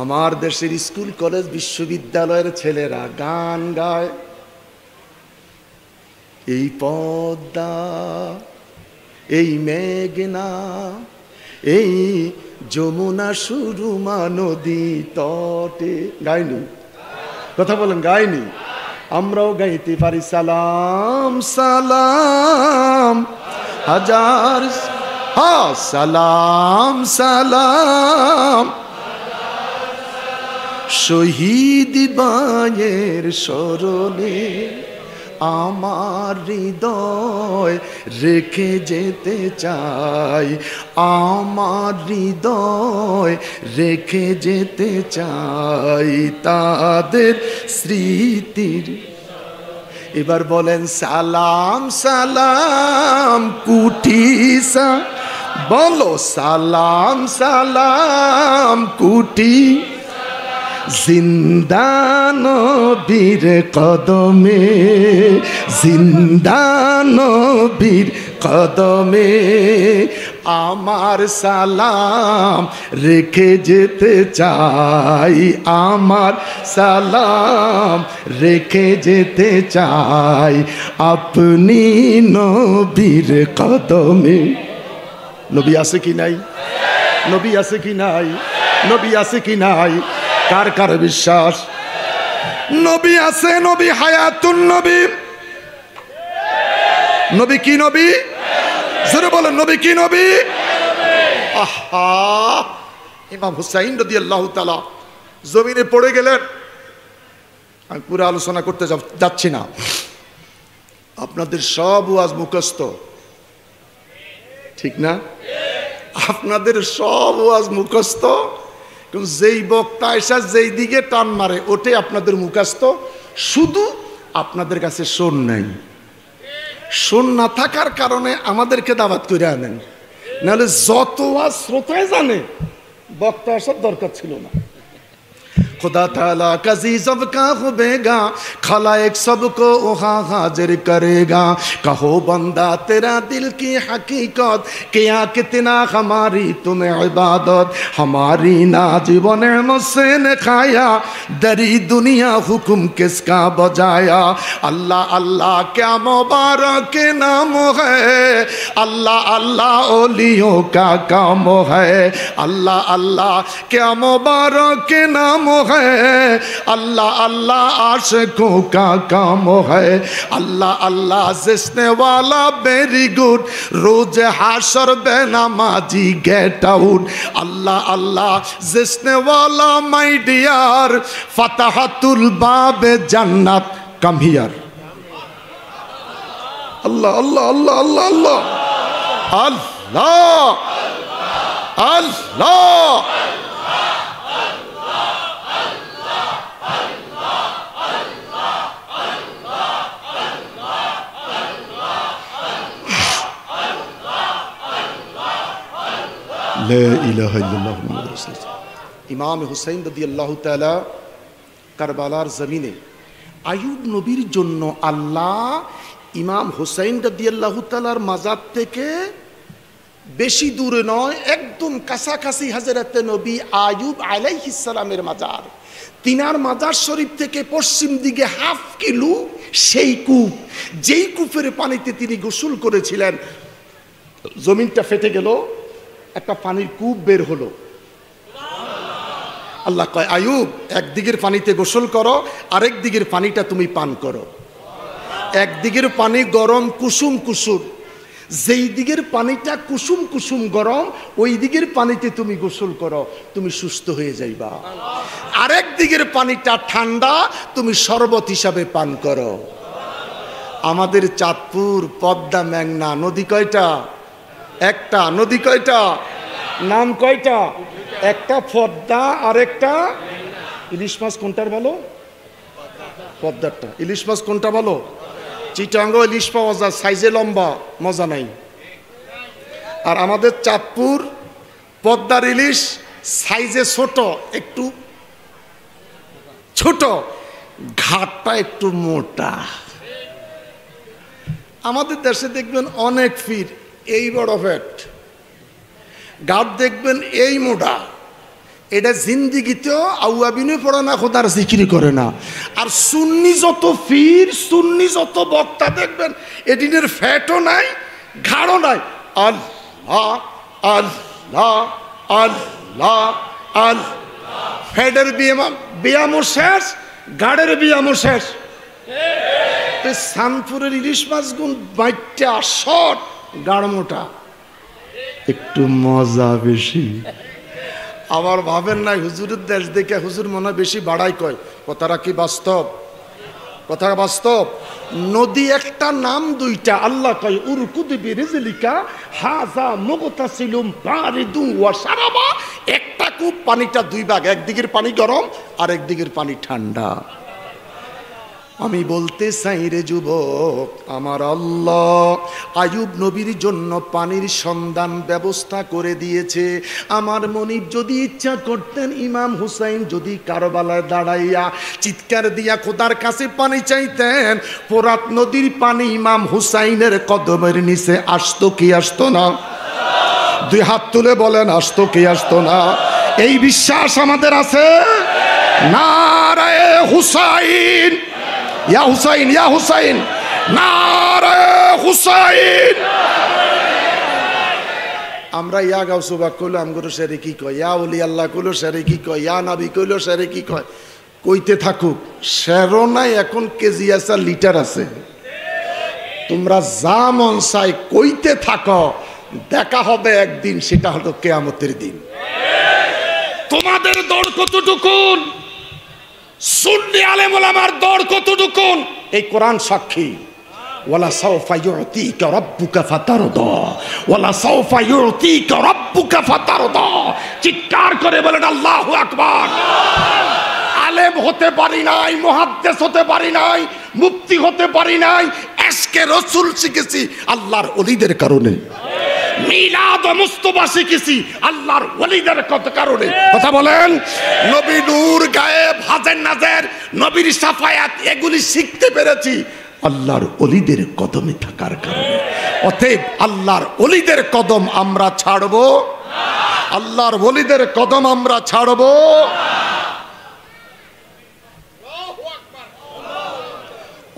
আমার দেশের স্কুল কলেজ বিশ্ববিদ্যালয়ের ছেলেরা গান গায়, এই পদ্মা, এই মেঘনা, এই যমুনা সুরমা নদী তটে। গাইনি? কথা বলেন, গাইনি? আমরাও গাইতে পারি। সালাম সালাম হাজার, হ্যাঁ সালাম সালাম শহীদ বায়ের স্মরণে, আমার হৃদয় রেখে যেতে চাই, আমার হৃদয় রেখে যেতে চাই তাদের স্মৃতির। এবার বলেন সালাম সালাম কুটিসা, বলো সালাম সালাম কুটি, জিন্দা নবীর কদমে, জিন্দা নবীর কদমে আমার সালাম রেখে যেতে চাই, আমার সালাম রেখে যেতে চাই আপনি নবীর কদমে। নবী আছে কি নাই? নবী আছে কি নাই? নবী আছে কি নাই? কার কার বিশ্বাস নবী আছে? নবী হায়াতুন নবী। নবী কি নবী? জোরে বলেন নবী কি নবী? আহা, ইমাম হুসাইন রাদিয়াল্লাহু তাআলা জমিনে পড়ে গেলেন। আমি পুরো আলোচনা করতে যাচ্ছি না, আপনাদের সব ওয়াজ মুখস্থ, ঠিক না? আপনাদের সব ওয়াজ মুখস্থ, কিন্তু যেই বক্তা এসে যেই দিকে টান মারে ওটাই আপনাদের মুখস্থ, শুধু আপনাদের কাছে শোন নাই। শোন না থাকার কারণে আমাদেরকে দাওয়াত করে আনেন, নাহলে যত ওয়াজ শ্রোতায় জানে বক্তা আসার দরকার ছিল না। खुदा ताला कजी सबका खुबेगा, खलाएक सबको वहाँ हाजिर करेगा। कहो बंदा तेरा दिल की हकीकत, क्या कितना हमारी तुम्हें इबादत, हमारी ना जीवन मुझसे ने खाया, दरी दुनिया हुक्म किसका बजाया। अल्लाह अल्लाह क्या मुबारक नाम है, अल्लाह अल्लाह ओलियों का काम है, अल्लाह अल्लाह क्या मुबारक नाम है, अल्लाह अल्लाह आशिकों का काम है, अल्लाह अल्लाह जिसने वाला वेरी गुड, रोज हाशर बेनमाजी गेट आउट, अल्लाह अल्लाह जिसने वाला माय डियर, फतहतुल बाब जन्नत कम हियर। अल्लाह अल्लाह अल्लाह अल्लाह अल्लाह अल्लाह अल्लाह। ইমাম হুসাইন রাদিয়াল্লাহু তাআলা কারবালার জমিনে আইয়ুব নবীর জন্য আল্লাহ ইমাম হুসাইন রাদিয়াল্লাহু তাআলার মাজার থেকে বেশি দূরে নয়, একদম কাছাকাছি হযরতে নবী আইয়ুব আলাইহিস সালামের মাজার, তিনার মাজার শরীফ থেকে পশ্চিম দিকে হাফ কিলো সেই কূপ, যেই কূপের পানিতে তিনি গোসল করেছিলেন, জমিনটা ফেটে গেল, একটা পানির কূপ বের হলো। আল্লাহ কয় আইয়ুব একদিকের পানিতে গোসল করো, আরেক দিকের পানিটা তুমি পান করো। একদিকের পানি গরম কুসুম কুসুম, যেই দিকের পানিটা কুসুম কুসুম গরম ওই দিকের পানিতে তুমি গোসল করো, তুমি সুস্থ হয়ে যাইবা। আরেক দিকের পানিটা ঠান্ডা, তুমি শরবত হিসাবে পান করো। আমাদের চাঁদপুর পদ্মা মেঘনা নদী কয়টা? একটা। নদী কয়টা? নাম কয়টা? একটা পদ্মা আর একটা ইলিশ মাছ কোনটার ভালো? পদ্মারটা। ইলিশ মাছ কোনটা ভালো? চিটাঙ্গ ইলিশ পাওয়া যায়, সাইজে লম্বা, মজা নাই। আর আমাদের চাঁদপুর পদ্মার ইলিশ সাইজে ছোট, একটু ছোট, ঘাটটা একটু মোটা। আমাদের দেশে দেখবেন অনেক ফির এই বড় ফ্যাট, ঘাট দেখবেন এই মোটা। এটা জিন্দিগিতেও আউয়াবিনে পড়ে না, খোদার জিকিরি করে না। আর সুন্নি যত ফির, সুন্নি যত বক্তা দেখবেন এদিনের ফ্যাটও নাই, ঘাড়ও নাই। আল্লাহ আল্লাহ আল্লাহ আল্লাহ। ফ্যাটের ব্যায়ামও শেষ, ঘাড়ের ব্যায়ামও শেষ। শানপুরের ইলিশ মাছ গুণ বাইটটা শর্ট, গাঢ় মোটা, একটু মজা বেশি। আবার ভাবেন নাই হুজুরের দেশ দেখে হুজুর মনে বেশি বাড়াই কয়, কথাটা কি বাস্তব? কথা বাস্তব। নদী একটা নাম দুইটা, আল্লাহ কয় উরকুদ বিরিজলিকা হাযা মুগতাসিলুম বারিদুন ওয়া শারাবা। একটা কূপ, পানিটা দুই ভাগ, একদিকের পানি গরম আর একদিকের পানি ঠান্ডা। আমি বলতে চাই রে যুবক, আমার আল্লাহ আইয়ুব নবীর জন্য পানির সন্ধান ব্যবস্থা করে দিয়েছে। আমার মনিব যদি ইচ্ছা করতেন, ইমাম হুসাইন যদি কারবালায় দাঁড়াইয়া চিৎকার দিয়া খোদার কাছে পানি চাইতেন, ফোরাত নদীর পানি ইমাম হুসাইনের কদমের নিচে আসতো কি আসতো না? দুই হাত তুলে বলেন, আসতো কি আসতো না? এই বিশ্বাস আমাদের আছে। নারায়ে হুসাইন, ইয়া হুসাইন, ইয়া হুসাইন, নারায়ে হুসাইন। আমরা ইয়া গাউসুবা কইলো আমগরু সেরে কি কয়, ইয়া ওলি আল্লাহ কইলো সেরে কি কয়, ইয়া নবী কইলো সেরে কি কয়। কইতে থাকুক, শেরও নাই, এখন কেজি আছে, লিটার আছে। তোমরা যা মন চাই কইতে থাকো, দেখা হবে একদিন, সেটা হলো কিয়ামতের দিন। তোমাদের দৌড় কতটুকুন, সুন্নি আলেম ওলামার দৌড় কতটুকুন, এই কোরআন সাক্ষী। ওয়ালা সাওফা ইউতিকা রাব্বুকা ফাতারদা, ওয়ালা সাওফা ইউতিকা রাব্বুকা ফাতারদা। চিৎকার করে বলেন আল্লাহু আকবার। আলেম হতে পারি নাই, মুহাদ্দিস হতে পারি নাই, মুফতি হতে পারি নাই, এশকে রাসূল শিখেছি আল্লাহর ওলিদের কারণে। মিলাদ ও মুস্তাফা শিখেছি আল্লাহর ওলিদের কারণে। কথা বলেন। নবী নূর, গায়েব, হাজের নাজের, নবীর শাফায়াত, এগুলি শিখতে পেরেছি আল্লাহর ওলিদের কদমে থাকার কারণে। অতএব আল্লাহর ওলিদের কদম আমরা ছাড়বো না, আল্লাহর ওলিদের কদম আমরা ছাড়বো না।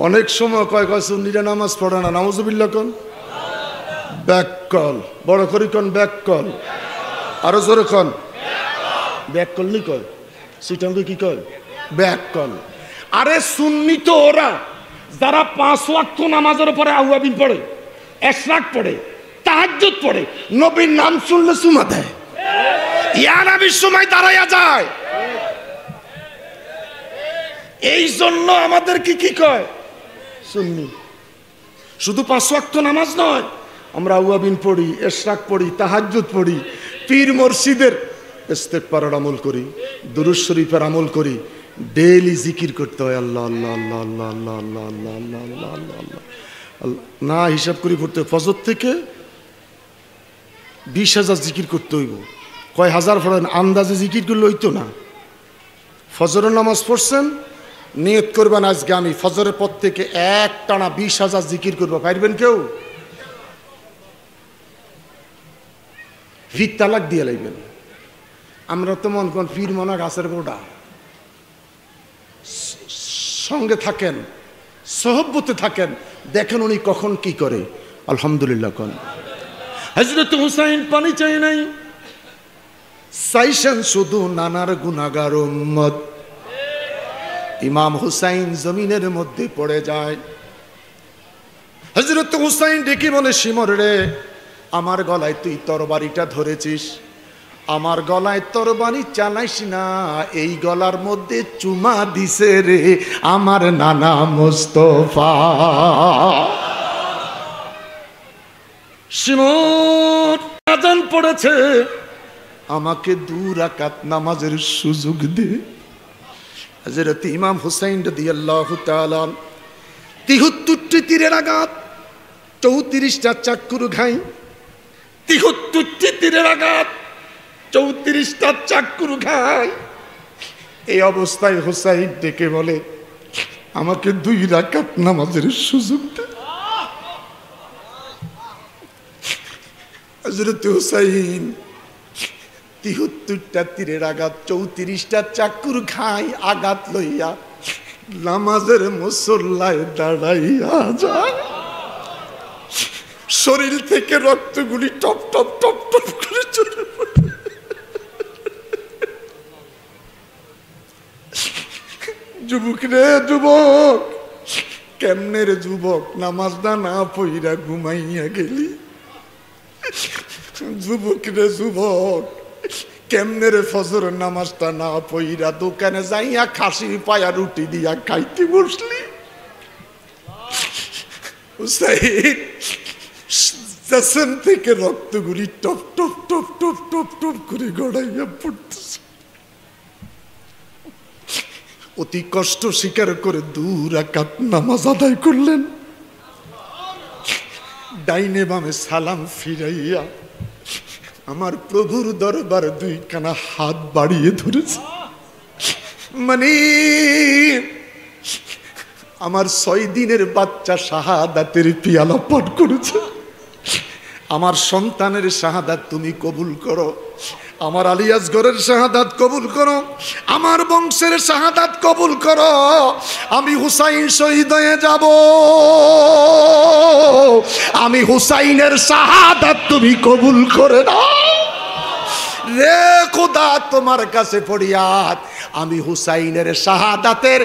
অনেক সময় কয় কয় সুন্নিরা নামাজ পড়ে না, নাউজুবিল্লাহ কোন ব্যাককল, বড় করি কোন ব্যাককল, আরো জোরে কোন ব্যাককল নি কয়, সিটাঙ্গে কি কয় ব্যাককল। আরে সুন্নি তো ওরা যারা 5 ওয়াক্ত নামাজের পরে আউয়াবিন পড়ে, ইশরাক পড়ে, তাহাজ্জুদ পড়ে, নবীর নাম শুনলে চুমা দেয়, ইয়া নবীর সময় দাঁড়ায়া যায়। এই জন্য আমাদের কি কয় সুন্নি। শুধু 5 ওয়াক্ত নামাজ নয়, আমরা আউয়াবিন পড়ি, ইশরাক পড়ি, তাহাজ্জুদ পড়ি, পীর মুর্শিদের ইস্তেগফারের আমল করি, দুরূদ শরীফের আমল করি, ডেইলি জিকির করতে হয় আল্লাহ আল্লাহ আল্লাহ আল্লাহ আল্লাহ আল্লাহ আল্লাহ আল্লাহ আল্লাহ আল্লাহ আল্লাহ। না হিসাব করি পড়তে ফজর থেকে 20,000 জিকির করতে হইব। কয় হাজার পড়েন আন্দাজে জিকির করলে হইতো না। ফজরের নামাজ পড়ছেন, নিয়ত করবেন আজকে আমি ফজরের পর থেকে এক টানা 20,000 জিকির করবো। পারবেন কেউ? ফির তালাক দিয়ে লাইবেন। আমরা তো মন কোন পীর মনা গাছের গোড়া, সঙ্গে থাকেন, সহব্বতে থাকেন, দেখেন উনি কখন কি করে। আলহামদুলিল্লাহ কোন হযরত হুসাইন পানি চাই নাই, চাইছেন শুধু নানার গুনাহগার উম্মত। ইমাম হুসাইন জমিনের মধ্যে পড়ে যায়। হযরত হুসাইন ডেকে বলে, শিমর রে, আমার গলায় তুই তরবারিটা ধরেছিস, আমার গলায় তরবারি চালাইস না, এই গলার মধ্যে চুমা দিছে রে আমার নানা মুস্তাফা। শিমর আযান পড়েছে, আমাকে 2 রাকাত নামাজের সুযোগ দে। হযরত ইমাম হুসাইন রাদিয়াল্লাহু তাআলা 73টি তীরের আঘাত, 34টা চাকুর ঘাই, 73টি তীরের আঘাত, 34টা চাকুর ঘাই। এই অবস্থায় হুসাইন ডেকে বলে, আমাকে 2 রাকাত নামাজের সুযোগ দে। হযরত হুসাইন 73টা তীরের আঘাত, 34টা চাকুর ঘাই আঘাত লইয়া নামাজের মুসল্লায় দাঁড়াইয়া যায়। শরীর থেকে রক্তগুলি টপ টপ টপ টপ করে চলে পড়ে। যুবক রে যুবক, কেমনে রে যুবক, নামাজটা না পইরা ঘুমাইয়া গেলি? যুবক রে যুবক, কেমনে রে ফজর নামাজটা না পইরা দোকানে যাইয়া খাসি পায়া রুটি দিয়া খাইতে বসলি? হুসাইন জসম থেকে রক্তগুলি টপ টপ টপ টপ টপ টপ করে গড়াইয়া পড়তেছে। অতি কষ্ট স্বীকার করে 2 রাকাত নামাজ আদায় করলেন। ডাইনে বামে সালাম ফিরাইয়া আমার প্রভুর দরবার 2 কানা হাত বাড়িয়ে ধরেছে। মানে আমার 6 দিনের বাচ্চা শাহাদাতের পিয়ালা পান করেছে। আমার সন্তানের শাহাদাত তুমি কবুল করো, আমার আলিয়াসগরের শাহাদাত কবুল করো, আমার বংশের শাহাদাত কবুল করো। আমি হুসাইন শহীদ হয়ে যাব, আমি হুসাইনের শাহাদাত তুমি কবুল করে নাও রে খোদা। তোমার কাছে ফরিয়াদ, আমি হুসাইনের শাহাদাতের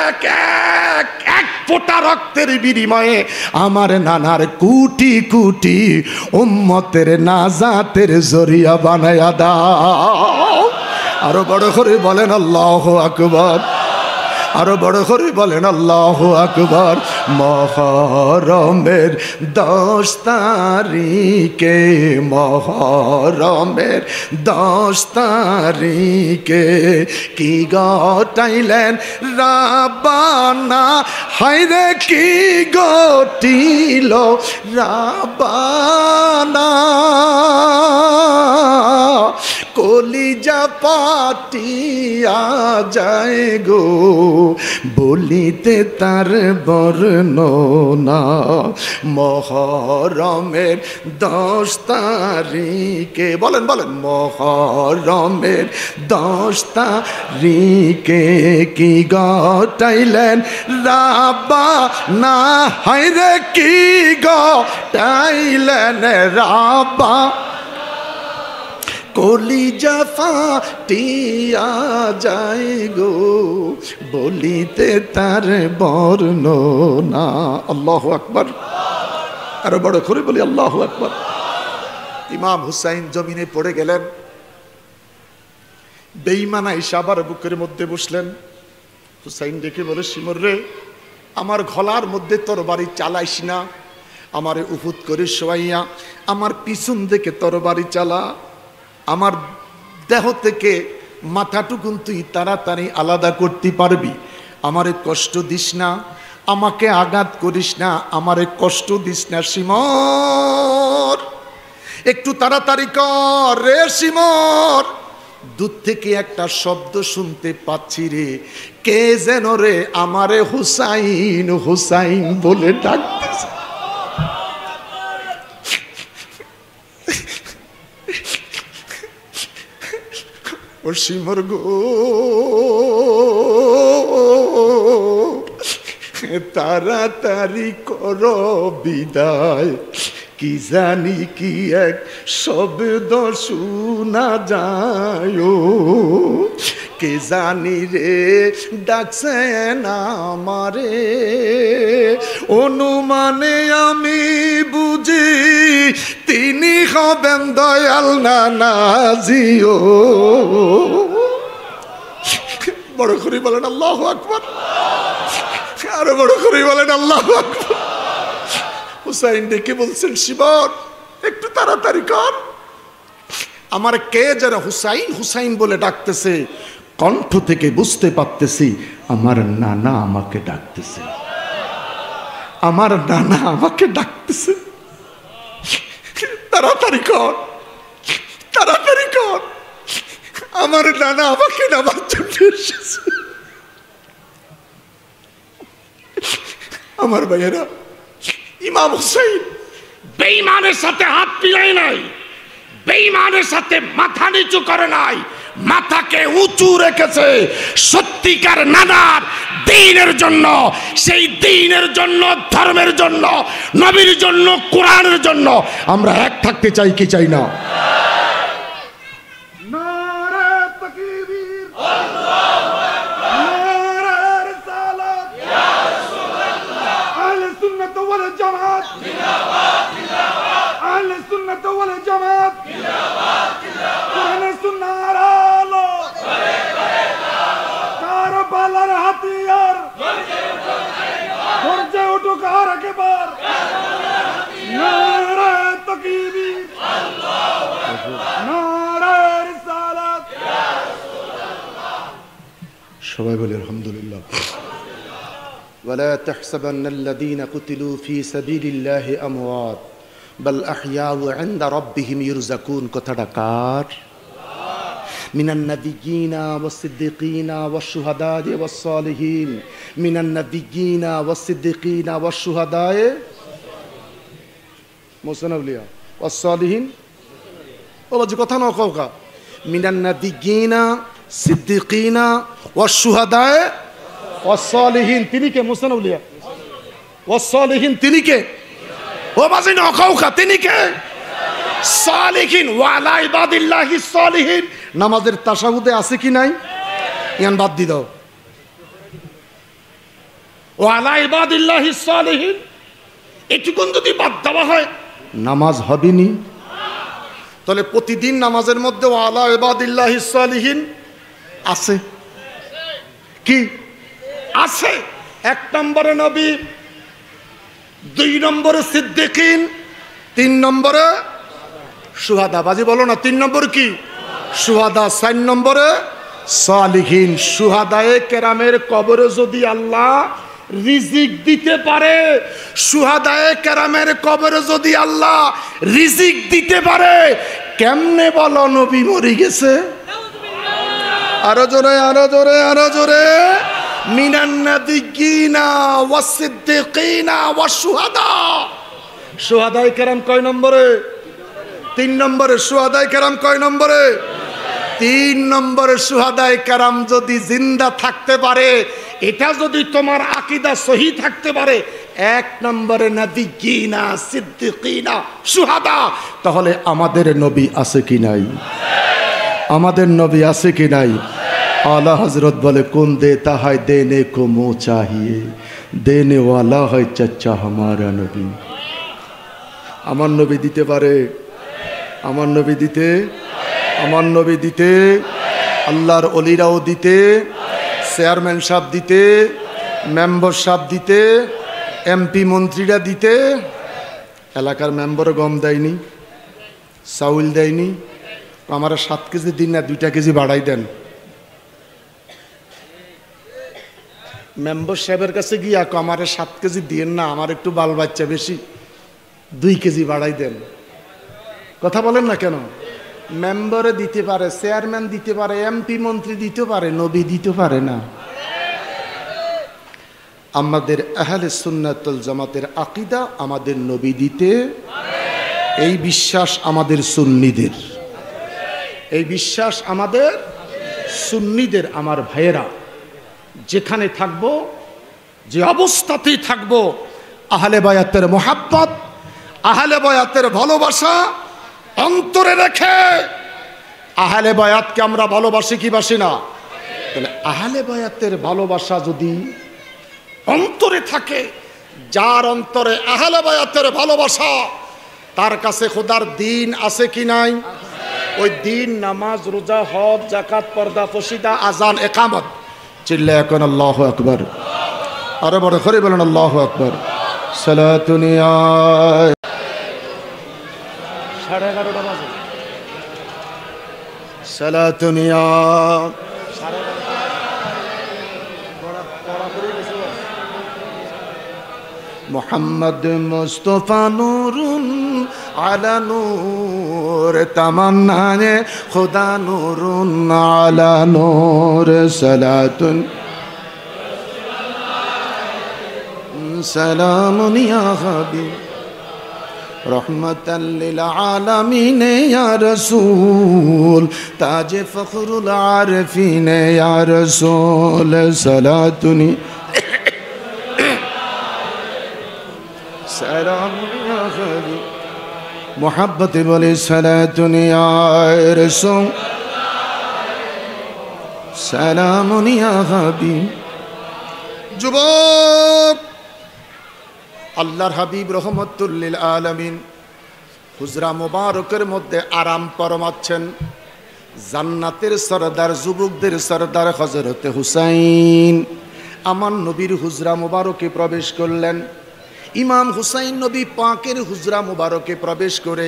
এক ফোঁটা রক্তের বিনিময়ে আমার নানার কোটি কোটি উম্মতের নাজাতের জরিয়া বানায়া দাও। আরো বড় করে বলেন আল্লাহু আকবার, আরো বড় করে বলেন আল্লাহু আকবার। মুহররমের 10 তারিখে, মুহররমের 10 তারিখে কি গটাইলেন রাব্বানা, হায়রে কি গটিল রাব্বানা। কলিজা পাটিয়া যায় গো বলিতে তার বর্ণনা। মুহররমের 10 তারিখে, বলেন বলেন, মুহররমের 10 তারিখে কি গটাইলেন রাব্বানা, হায়রে কি গটাইলেন রাব্বা। কলিজা ফাটিয়া যায় গো বলিতে তার বর্ণনা। আল্লাহু আকবার, আরো বড় করে বলি আল্লাহু আকবার। ইমাম হুসাইন জমিনে পড়ে গেলেন। বেঈমান আয়েশা আবার বুকের মধ্যে বসলেন। হুসাইন ডেকে বলে, শিমর রে, আমার গলার মধ্যে তরবারি চালাইস না, আমারে উহুদ করে শোয়াইয়া আমার পিছন দিকে তরবারি চালা, আমার দেহ থেকে মাথাটুকুন তুই তাড়াতাড়ি আলাদা করতে পারবি। আমারে কষ্ট দিস না, আমাকে আঘাত করিস না, আমারে কষ্ট দিস না শিমর, একটু তাড়াতাড়ি কর রে শিমর। দূর থেকে একটা শব্দ শুনতে পাচ্ছি রে, কে যেন রে আমারে হুসাইন হুসাইন বলে ডাকতেছে। ও শিমর গো, তাড়াতাড়ি করো বিদায়, কি জানি কি এক শব্দ শোনা যায়, কে জানি রে ডাকছেন আমারে, অনুমানে আমি বুঝি তিনি হবেন দয়াল নানাজিও। বড় করে বলেন আল্লাহু আকবার, আরো বড় করে বলেন আল্লাহু আকবার। হুসাইন ডেকে বলছেন, শিবর একটু তাড়াতাড়ি কর, আমার কে যারা হুসাইন হুসাইন বলে ডাকতেছে, কণ্ঠ থেকে বুঝতে পারতেছি আমার নানা আমাকে ডাকতেছে, আমার নানা আমাকে ডাকতেছে। তাড়াতাড়ি কর, তাড়াতাড়ি কর, আমার নানা আমাকে নামার জন্য এসেছে। আমার ভাইয়েরা, ইমাম হুসাইন বেঈমানের সাথে হাত মিলাই নাই, বেঈমানের সাথে মাথা নিচু করে নাই, মাথাকে উঁচু রেখেছে সত্যিকার নানার দ্বীনের জন্য, সেই দ্বীনের জন্য, ধর্মের জন্য, নবীর জন্য, কোরআনের জন্য। আমরা এক থাকতে চাই কি চাই না? হাতিয়ার ধৈর্য উঠুক আর একেবারে সবাই বলি আলহামদুলিল্লাহ। ওয়ালা তাহসাবান্নাল্লাযীনা কুতিলু ফী সাবিলিল্লাহি আমওয়াত বাল আহইয়াউ ইনদা রাব্বিহিম ইরযাকুন। কথাটা কার? মিনান নাবিয়্যিনা ওয়াস সিদ্দীকিনা ওয়াশ শুহাদায়ে ওয়াস সালিহিন। মিনান নাবিয়্যিনা ওয়াস সিদ্দীকিনা ওয়াশ শুহাদায়ে মুসানাবলিয়া ওয়াস সালিহিন। ও বাজি কথা না কওকা। মিনান নাবিয়্যিনা সিদ্দীকিনা ওয়াশ শুহাদায়ে ওয়াস সালিহিন। তিনি কে? মুসানাবলিয়া ওয়াস সালিহিন তিনি কে? ও বাজি না কওকা তিনি কে? সালিহিন। ওয়ালা ইবাদিল্লাহিস সালিহিন। নামাজের তাশাহুদে আছে কি নাই? ইয়ান বাদ দি দাও। ওয়ালা ইবাদিল্লাহিস সালিহিন এটুকুন যদি বাদ দেওয়া হয় নামাজ হবেনি। তাহলে প্রতিদিন নামাজের মধ্যে ওয়ালা ইবাদিল্লাহিস সালিহিন আছে কি? আছে। 1 নম্বরে নবী, 2 নম্বরে সিদ্দিকিন, 3 নম্বরে শুহাদা। বাজি বলো না 3 নম্বর কি? শুহাদা। 4 নম্বরে সালিহিন। শুহাদায়ে কেরামের কবরে যদি আল্লাহ রিজিক দিতে পারে, শুহাদায়ে কেরামের কবরে যদি আল্লাহ রিজিক দিতে পারে, কেমনে বলো নবী মরে গেছে? আরো জোরে, আরো জোরে, আরো জোরে। মিনান নাবিয়্যিনা ওয়াস সিদ্দীকিনা ওয়াশ শুহাদা। শুহাদায়ে কেরাম কয় নম্বরে? 3 নম্বরে। শুহাদায়ে কেরাম কয় নম্বরে? 3 নম্বরে। শুহাদায়ে কেরাম যদি জিন্দা থাকতে পারে, এটা যদি তোমার আকীদা সহি থাকতে পারে, 1 নম্বরে নাবিয়্যিনা সিদ্দীকিনা শুহাদা, তাহলে আমাদের নবী আছে কি নাই? আমাদের নবী আছে কি নাই? আলা হযরত বলে কোন দেতা है देने को मुँह चाहिए, देने वाला है चच्चा हमारा नबी। আমার নবী দিতে পারে, আমার নবী দিতে, আমার নবী দিতে, আল্লাহর ওলিরাও দিতে, চেয়ারম্যান সাহেব দিতে, মেম্বার সাহেব দিতে, এমপি মন্ত্রীরা দিতে। এলাকার মেম্বারও গম দেয়নি, চাউল দেয়নি। আমার 7 কেজি দিন না 2 কেজি বাড়াই দেন। মেম্বার সাহেবের কাছে গিয়া আমার 7 কেজি দিয়েন না, আমার একটু বাল বাচ্চা বেশি, 2 কেজি বাড়াই দেন। কথা বলেন না কেন? মেম্বারে দিতে পারে, চেয়ারম্যান দিতে পারে, এমপি মন্ত্রী দিতে পারে, নবী দিতে পারে না। আমাদের আহলে সুন্নাত ওয়াল জামাতের আকীদা আমাদের নবী দিতে, এই বিশ্বাস আমাদের সুন্নিদের, এই বিশ্বাস আমাদের সুন্নিদের। আমার ভাইয়েরা, যেখানে থাকবো, যে অবস্থাতেই থাকবো, আহলে বায়াতের মোহাব্বত, আহলে বায়াতের ভালোবাসা অন্তরে রেখে, আহলে বায়াতকে আমরা ভালোবাসি কি বাসি না? তাহলে আহলে বায়াতের ভালোবাসা যদি অন্তরে থাকে, যার অন্তরে আহলে বায়াতের ভালোবাসা, তার কাছে খোদার দিন আছে কি নাই? ওই দিন নামাজ, রোজা, হজ, যাকাত, পর্দা, পশিদা, আজান, ইকামত। চিল্লা এখন আল্লাহু আকবার। আরো বড় করে বলেন আল্লাহু আকবার। সালাতুনিয়া 11:30 বাজে। সালাতুনিয়া মোহাম্মদ মুস্তাফা নূরুন আলা নূর, তামান্নায়ে খুদা নূরুন আলা নূর। সালাতুন সালামুন ইয়া হাবিব রহমাতাল লিল আলামিন ইয়া রাসূল, তাজে ফখরুল আরিফিন ইয়া রাসূল। সালাতুন সালামুন ইয়া হাবিব মোহাব্বতে বলে সালাতুন ইয়া রাসূল, সালামুন ইয়া হাবিব। যুবক, আল্লাহর হাবিব রহমতুল লিল আলামিন হুজরা মুবারকের মধ্যে আরাম ফরমাচ্ছেন। জান্নাতের সরদার, যুবকদের সরদার হযরতে হুসাইন আমার নবীর হুজরা মুবারকে প্রবেশ করলেন। ইমাম হুসাইন নবী পাকের হুজরা মুবারকে প্রবেশ করে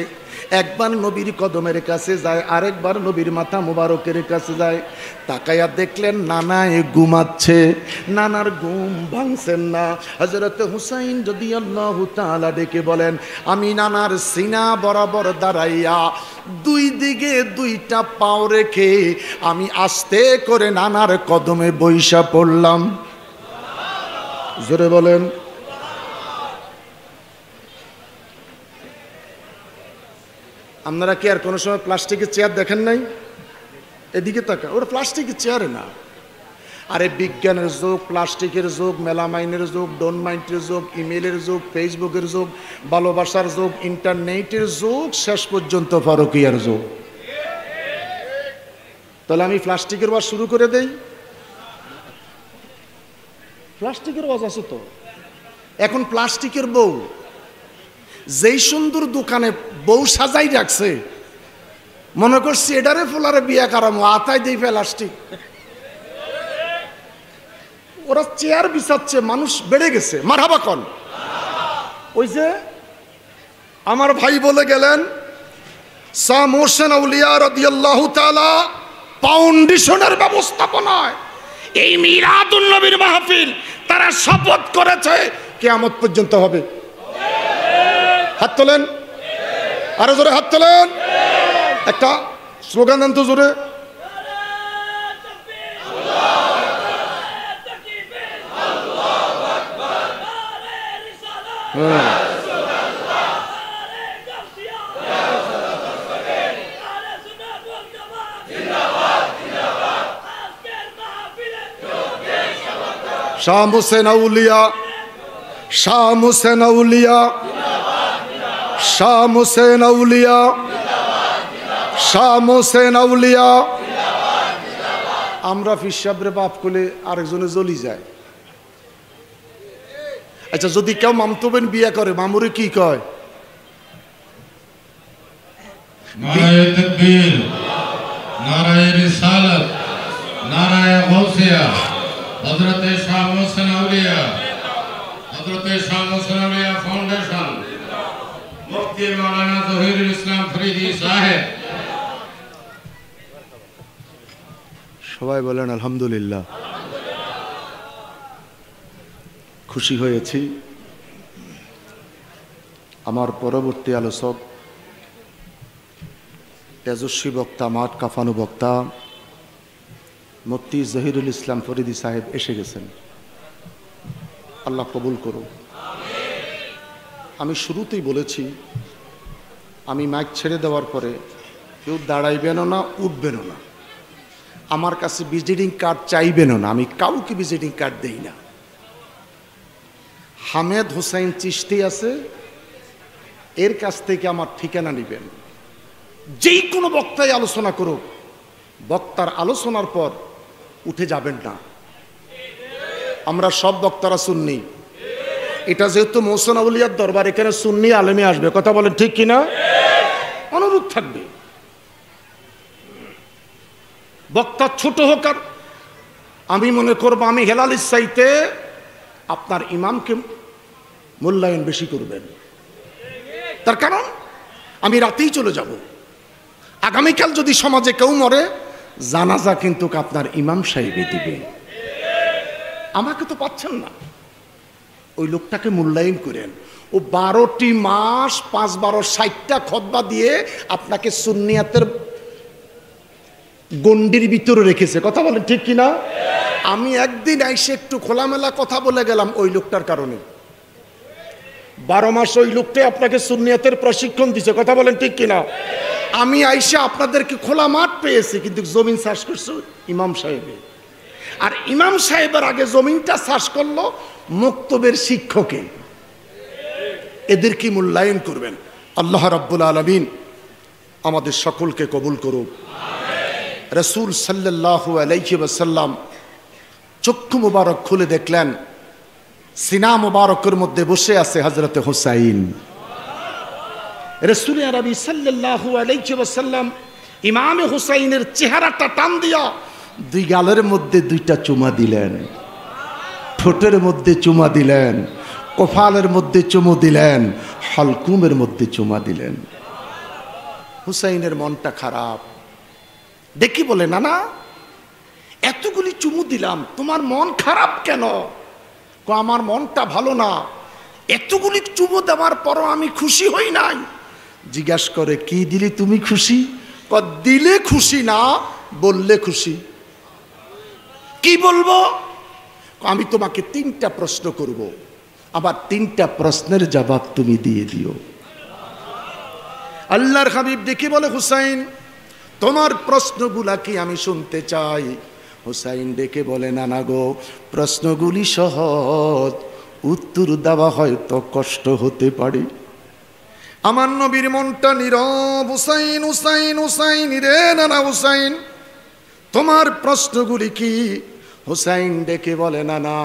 একবার নবীর কদমের কাছে যায়, আরেকবার নবীর মাথা মুবারকের কাছে যায়। তাকায়া দেখলেন নানায় ঘুমাচ্ছে, নানার ঘুম ভাঙছেন না। হযরত হুসাইন রাদিয়াল্লাহু তাআলা ডেকে বলেন, আমি নানার সিনা বরাবর দাঁড়াইয়া দুই দিকে দুইটা পাও রেখে আমি আস্তে করে নানার কদমে বইসা পড়লাম। জোরে বলেন। আপনারা কি আর কোনো সময় প্লাস্টিকের চেয়ার দেখেন নাই? এদিকে তাকা, ওটা প্লাস্টিকের চেয়ারে না। আরে বিজ্ঞানের যুগ, প্লাস্টিকের যুগ, মেলামাইনের যুগ, ডোন্ট মাইন্ডের যুগ, ইমেলের যুগ, ফেসবুকের যুগ, ভালোবাসার যুগ, ইন্টারনেটের যুগ, শেষ পর্যন্ত ফারুকিয়ার যুগ। তাহলে আমি প্লাস্টিকের ওয়াজ শুরু করে দেই। প্লাস্টিকের ওয়াজ আছে তো। এখন প্লাস্টিকের বউ, যেই সুন্দর দোকানে বউ সাজাই রাখছে, মনে করছি এডারে ফুলারে বিয়া কারামো, আতাই দেই প্লাস্টিক। ওরা চেয়ার বিছাচ্ছে, মানুষ বেড়ে গেছে। মারহাবা কন। ওই যে আমার ভাই বলে গেলেন, শাহ মোহসেন আউলিয়া রাদিয়াল্লাহু তাআলা ফাউন্ডেশনের ব্যবস্থাপনায় এই মিলাদুন নবীর মাহফিল তারা শপথ করেছে কিয়ামত পর্যন্ত হবে। হাত তোলেন, আরো জোরে হাত তোলেন। একটা স্লোগান দেন তো জোরে। শাহ হোসেন আউলিয়া, শাহ হোসেন আউলিয়া, শাহ হোসেন আউলিয়া, শাহ হোসেন আউলিয়া। আমরা ফিসাবরে বাপ করলে আরেকজনে জ্বলি যায়। আচ্ছা, যদি কেউ মামতবেন বিয়ে করে, মামুরে কি কয়? নারায়ে তাকবীর, নারায়ে রিসালাত, নারায়ে গাউসিয়া। হযরতে শাহ হোসেন আউলিয়া, হযরতে শাহ হোসেন আউলিয়া ফাউন্ডেশন, মুফতি মাওলানা জহিরুল ইসলাম ফরিদি সাহেব। সবাই বলেন আলহামদুলিল্লাহ। খুশি হয়েছি আমার পরবর্তী আলোচক, তেজস্বী বক্তা, মাঠ কাফানু বক্তা মুফতি জহিরুল ইসলাম ফরিদি সাহেব এসে গেছেন। আল্লাহ কবুল করুন। আমি শুরুতেই বলেছি, আমি মাইক ছেড়ে দেওয়ার পরে কেউ দাঁড়াইবেনও না, উঠবেনও না, আমার কাছে ভিজিটিং কার্ড চাইবেনও না। আমি কাউকে ভিজিটিং কার্ড দেই না। হামেদ হুসাইন চিশতি আছে, এর কাছ থেকে আমার ঠিকানা নেবেন। যেই কোনো বক্তাই আলোচনা করুক, বক্তার আলোচনার পর উঠে যাবেন না। আমরা সব বক্তারা সুন্নি। এটা যেহেতু মোহসেন আউলিয়ার দরবার, এখানে সুন্নি আলেমে আসবে। কথা বলেন ঠিক কিনা? অনুরোধ থাকবে, বক্তা ছোট হোক আর আমি মনে করবো আমি হেলালির চাইতে আপনার ইমামকে মূল্যায়ন বেশি করবেন। তার কারণ আমি রাতেই চলে যাব। আগামীকাল যদি সমাজে কেউ মরে, জানাজা কিন্তু আপনার ইমাম সাহেবই দিবে। আমাকে তো পাচ্ছেন না। ওই লোকটাকে মূল্যায়ন করেন। ও 12টি মাস 5-12-60টা খুতবা দিয়ে আপনাকে সুন্নিয়াতের গণ্ডির ভিতরে রেখেছে। কথা বলেন ঠিক কিনা? আমি একদিন আইসে একটু খোলামেলা কথা বলে গেলাম ওই লোকটার কারণে। 12 মাস ওই লোকটাই আপনাকে সুন্নিয়াতের প্রশিক্ষণ দিছে। কথা বলেন ঠিক কিনা? আমি আইসা আপনাদেরকে খোলা মাঠ পেয়েছি, কিন্তু জমিন চাষ করছে ইমাম সাহেবে। আর ইমাম সাহেবের আগে জমিনটা চাষ করলো মক্তবের শিক্ষকে। এদের কি মূল্যায়ন করবেন? আল্লাহ রাব্বুল আলামিন আমাদের সকলকে কবুল করুক। রাসূল সাল্লাল্লাহু আলাইহি ওয়াসাল্লাম চক্ষু মুবারক খুলে দেখলেন, সিনা মুবারকের মধ্যে বসে আছে হযরতে হুসাইন। রাসূল আরবি সাল্লাল্লাহু আলাইহি ওয়াসাল্লাম ইমামে হুসাইনের চেহারাটা টান দিয়া দুই গালের মধ্যে দুইটা চুমা দিলেন, ঠোঁটের মধ্যে চুমা দিলেন, কপালের মধ্যে চুমু দিলেন, হালকুমের মধ্যে চুমা দিলেন। হুসাইনের মনটা খারাপ, দেখি বলে নানা এতগুলি চুমু দিলাম, তোমার মন খারাপ কেন? আমার মনটা ভালো না, এতগুলি চুমু দেওয়ার পরও আমি খুশি হই নাই। জিজ্ঞাসা করে কি দিলি তুমি খুশি? দিলে খুশি না, বললে খুশি। কি বলবো? আমি তোমাকে 3টা প্রশ্ন করব, আবার 3টা প্রশ্নের জবাব তুমি দিয়ে দিও। আল্লাহর হাবিব দেখি বলে হুসাইন তোমার প্রশ্নগুলা কি আমি শুনতে চাই। হুসাইন ডেকে বলে নানা গো, প্রশ্নগুলি সহজ, উত্তর দেওয়া হয়তো কষ্ট হতে পারে। আমার নবীর মনটা নীরব। হুসাইন হুসাইন হুসাইন রে নানা হুসাইন, তোমার প্রশ্নগুলি কি? হুসাইন ডেকে বলে নানা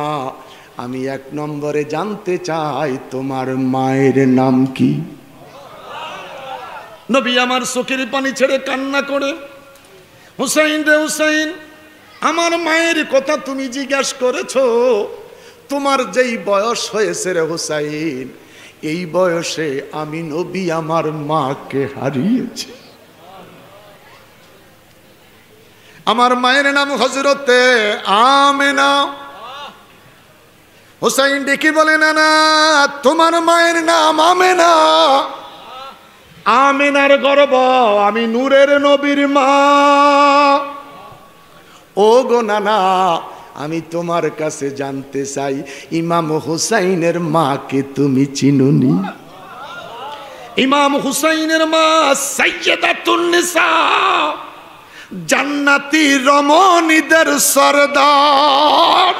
আমি 1 নম্বরে জানতে চাই তোমার মায়ের নাম কি? নবী আমার চোখের পানি ছেড়ে কান্না করে, হুসাইন রে হুসাইন, আমার মায়ের কথা তুমি জিজ্ঞাসা করেছো, তোমার যেই বয়স হয়েছে রে হুসাইন, এই বয়সে আমি নবী আমার মাকে হারিয়েছি। আমার মায়ের নাম হযরতে আমেনা। হুসাইন ডেকে বলে নানা তোমার মায়ের নাম আমেনা। আমেনার গর্ভ, আমি নূরের নবীর মা। ও গো নানা, আমি তোমার কাছে জানতে চাই ইমাম হুসাইনের মাকে তুমি চিনুনি? ইমাম হুসাইনের মা সাইয়্যিদাতুন নিসা, জান্নাতি রমণীদের সরদার।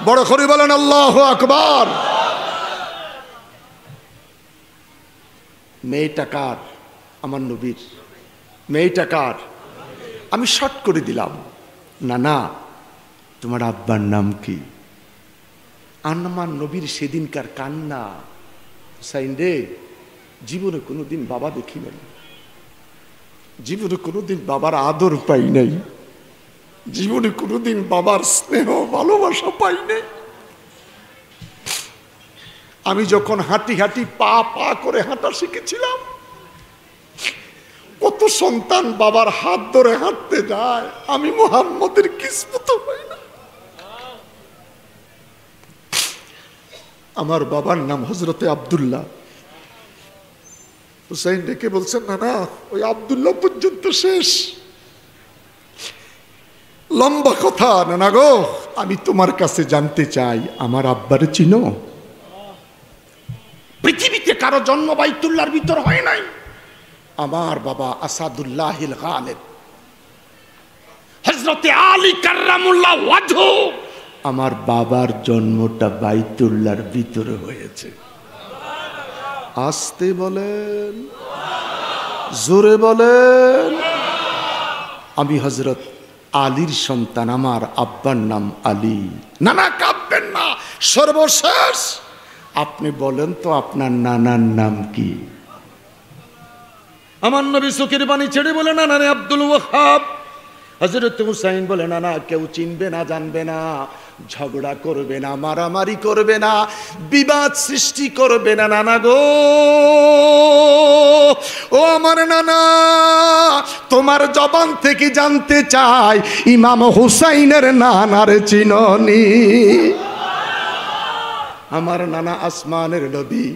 বড় করে বলেন আল্লাহু আকবার। মেয়েটা কার? আমার নবীর। মেয়েটা কার? আমি শর্ট করে দিলাম, নানা তোমার আব্বার নাম কি? আমার নবীর সেদিনকার কান্না, হুসাইন রে জীবনে কোনোদিন বাবা দেখি নাই, জীবনে কোনোদিন বাবার আদর পাই নাই, জীবনে কোনোদিন বাবার স্নেহ ভালোবাসা পাই নাই। আমি যখন হাঁটি হাঁটি পা পা করে হাঁটা শিখেছিলাম, কত সন্তান বাবার হাত ধরে হাঁটতে যায়, আমি মুহাম্মদের কিসমত হই না। আমার বাবার নাম হযরতে আব্দুল্লাহ। হুসাইন ডেকে বলছেন নানা ওই আব্দুল্লাহ পর্যন্ত শেষ। লম্বা কথা নানা গো, আমি তোমার কাছে জানতে চাই আমার আব্বার চিনো? পৃথিবীতে কারো জন্ম বাইতুল্লাহর ভিতর হয় নাই। আমার বাবা আসাদুল্লাহিল গালিব হযরতে আলী কাররামুল্লাহ ওয়াজহু, আমার বাবার জন্মটা বাইতুল্লাহর ভিতরে হয়েছে। আস্তে বলেন, জোরে বলেন। আমি হযরত আলীর সন্তান, আমার আব্বার নাম আলী। নানা কাঁদবেন না, সর্বশেষ আপনি বলেন তো আপনার নানার নাম কি? আমার নবী চোখের পানি ছেড়ে বলে নানা রে আব্দুল ওয়াহাব। হযরত হুসাইন বলে নানা কেউ চিনবে না, জানবে না, ঝগড়া করবে না, মারামারি করবে না, বিবাদ সৃষ্টি করবে না নানা গো। ও আমার নানা, তোমার জবান থেকে জানতে চাই ইমাম হুসাইনের নানার চিননি? আমার নানা আসমানের নবী,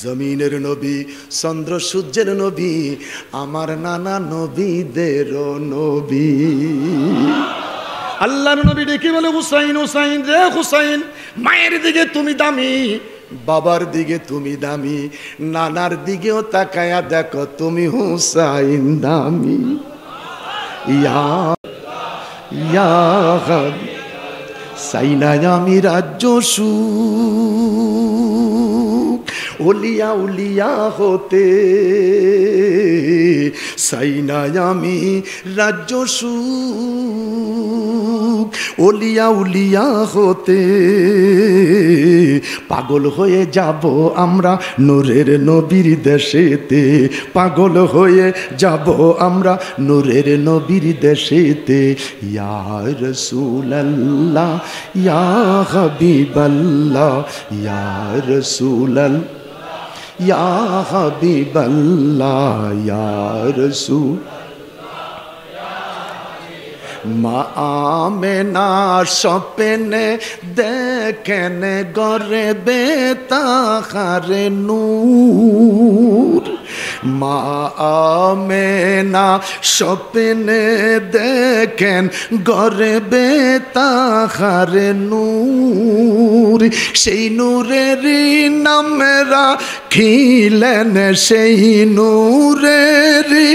জমিনের নবী, চন্দ্র সূর্যের নবী, আমার নানা নবীদের নবী। আল্লাহর নবী ডেকে বলে হুসাইন হুসাইন রে হুসাইন, মায়ের দিকে তুমি দামি, বাবার দিকে তুমি দামি, নানার দিকেও তাকায়া দেখো তুমি হুসাইন দামি। ইয়া ইয়া সাইনায় আমি রাজ্য সুখ, ওলিয়া উলিয়া হতে সাইনায় আমি রাজ্য সুখ, ওলিয়া উলিয়া হতে পাগল হয়ে যাব আমরা নূরের নবীর দেশেতে, পাগল হয়ে যাব আমরা নূরের নবীর দেশেতে। ইয়া রাসূলুল্লাহ ইয়া হাবিবাল্লাহ ইয়া রাসূলাল্লাহ ইয়া হাবিবাল্লাহ ইয়া রাসূল মা আমেনা স্বপ্নে দেখেন গর্বে তাহারে নূর মা আমেনা স্বপ্নে দেখেন গর্বে তাহারে নূর সেই নূরেরই নাম রাখিলেন সেই নূরেরই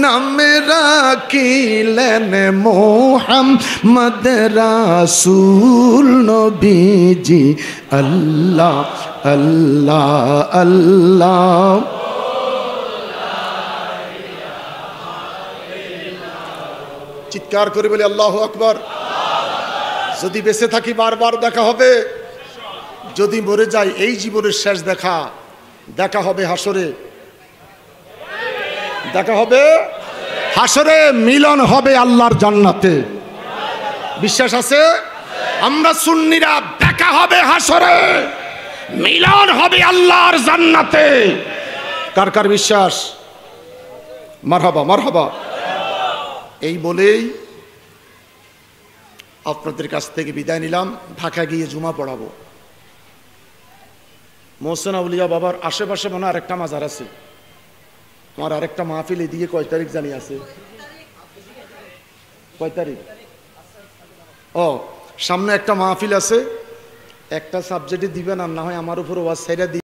নাম রাখিলেন মোহাম্মদ রাসূল নবীজি আল্লাহ আল্লাহ আল্লাহ চিৎকার করে বলি আল্লাহু আকবার যদি বেঁচে থাকি বারবার দেখা হবে যদি মরে যাই এই জীবনের শেষ দেখা হবে হাসরে দেখা হবে হাসরে মিলন হবে আল্লাহর জান্নাতে বিশ্বাস আছে আমরা সুন্নিরা দেখা হবে হাসরে মিলন হবে আল্লাহর জান্নাতে কার কার বিশ্বাস মারহাবা মারহাবা এই বলেই আপনাদের কাছ থেকে বিদায় নিলাম ঢাকা গিয়ে জুমা পড়াবো মোহসেন আউলিয়া বাবার আশেপাশে মনে হয় আরেকটা মাজার আছে আমার আরেকটা মাহফিল এদিকে কয় তারিখ জানি আছে কয় তারিখ ও সামনে একটা মাহফিল আছে একটা সাবজেক্টে দিবেন আর না হয় আমার উপর ওয়াজ সাইরা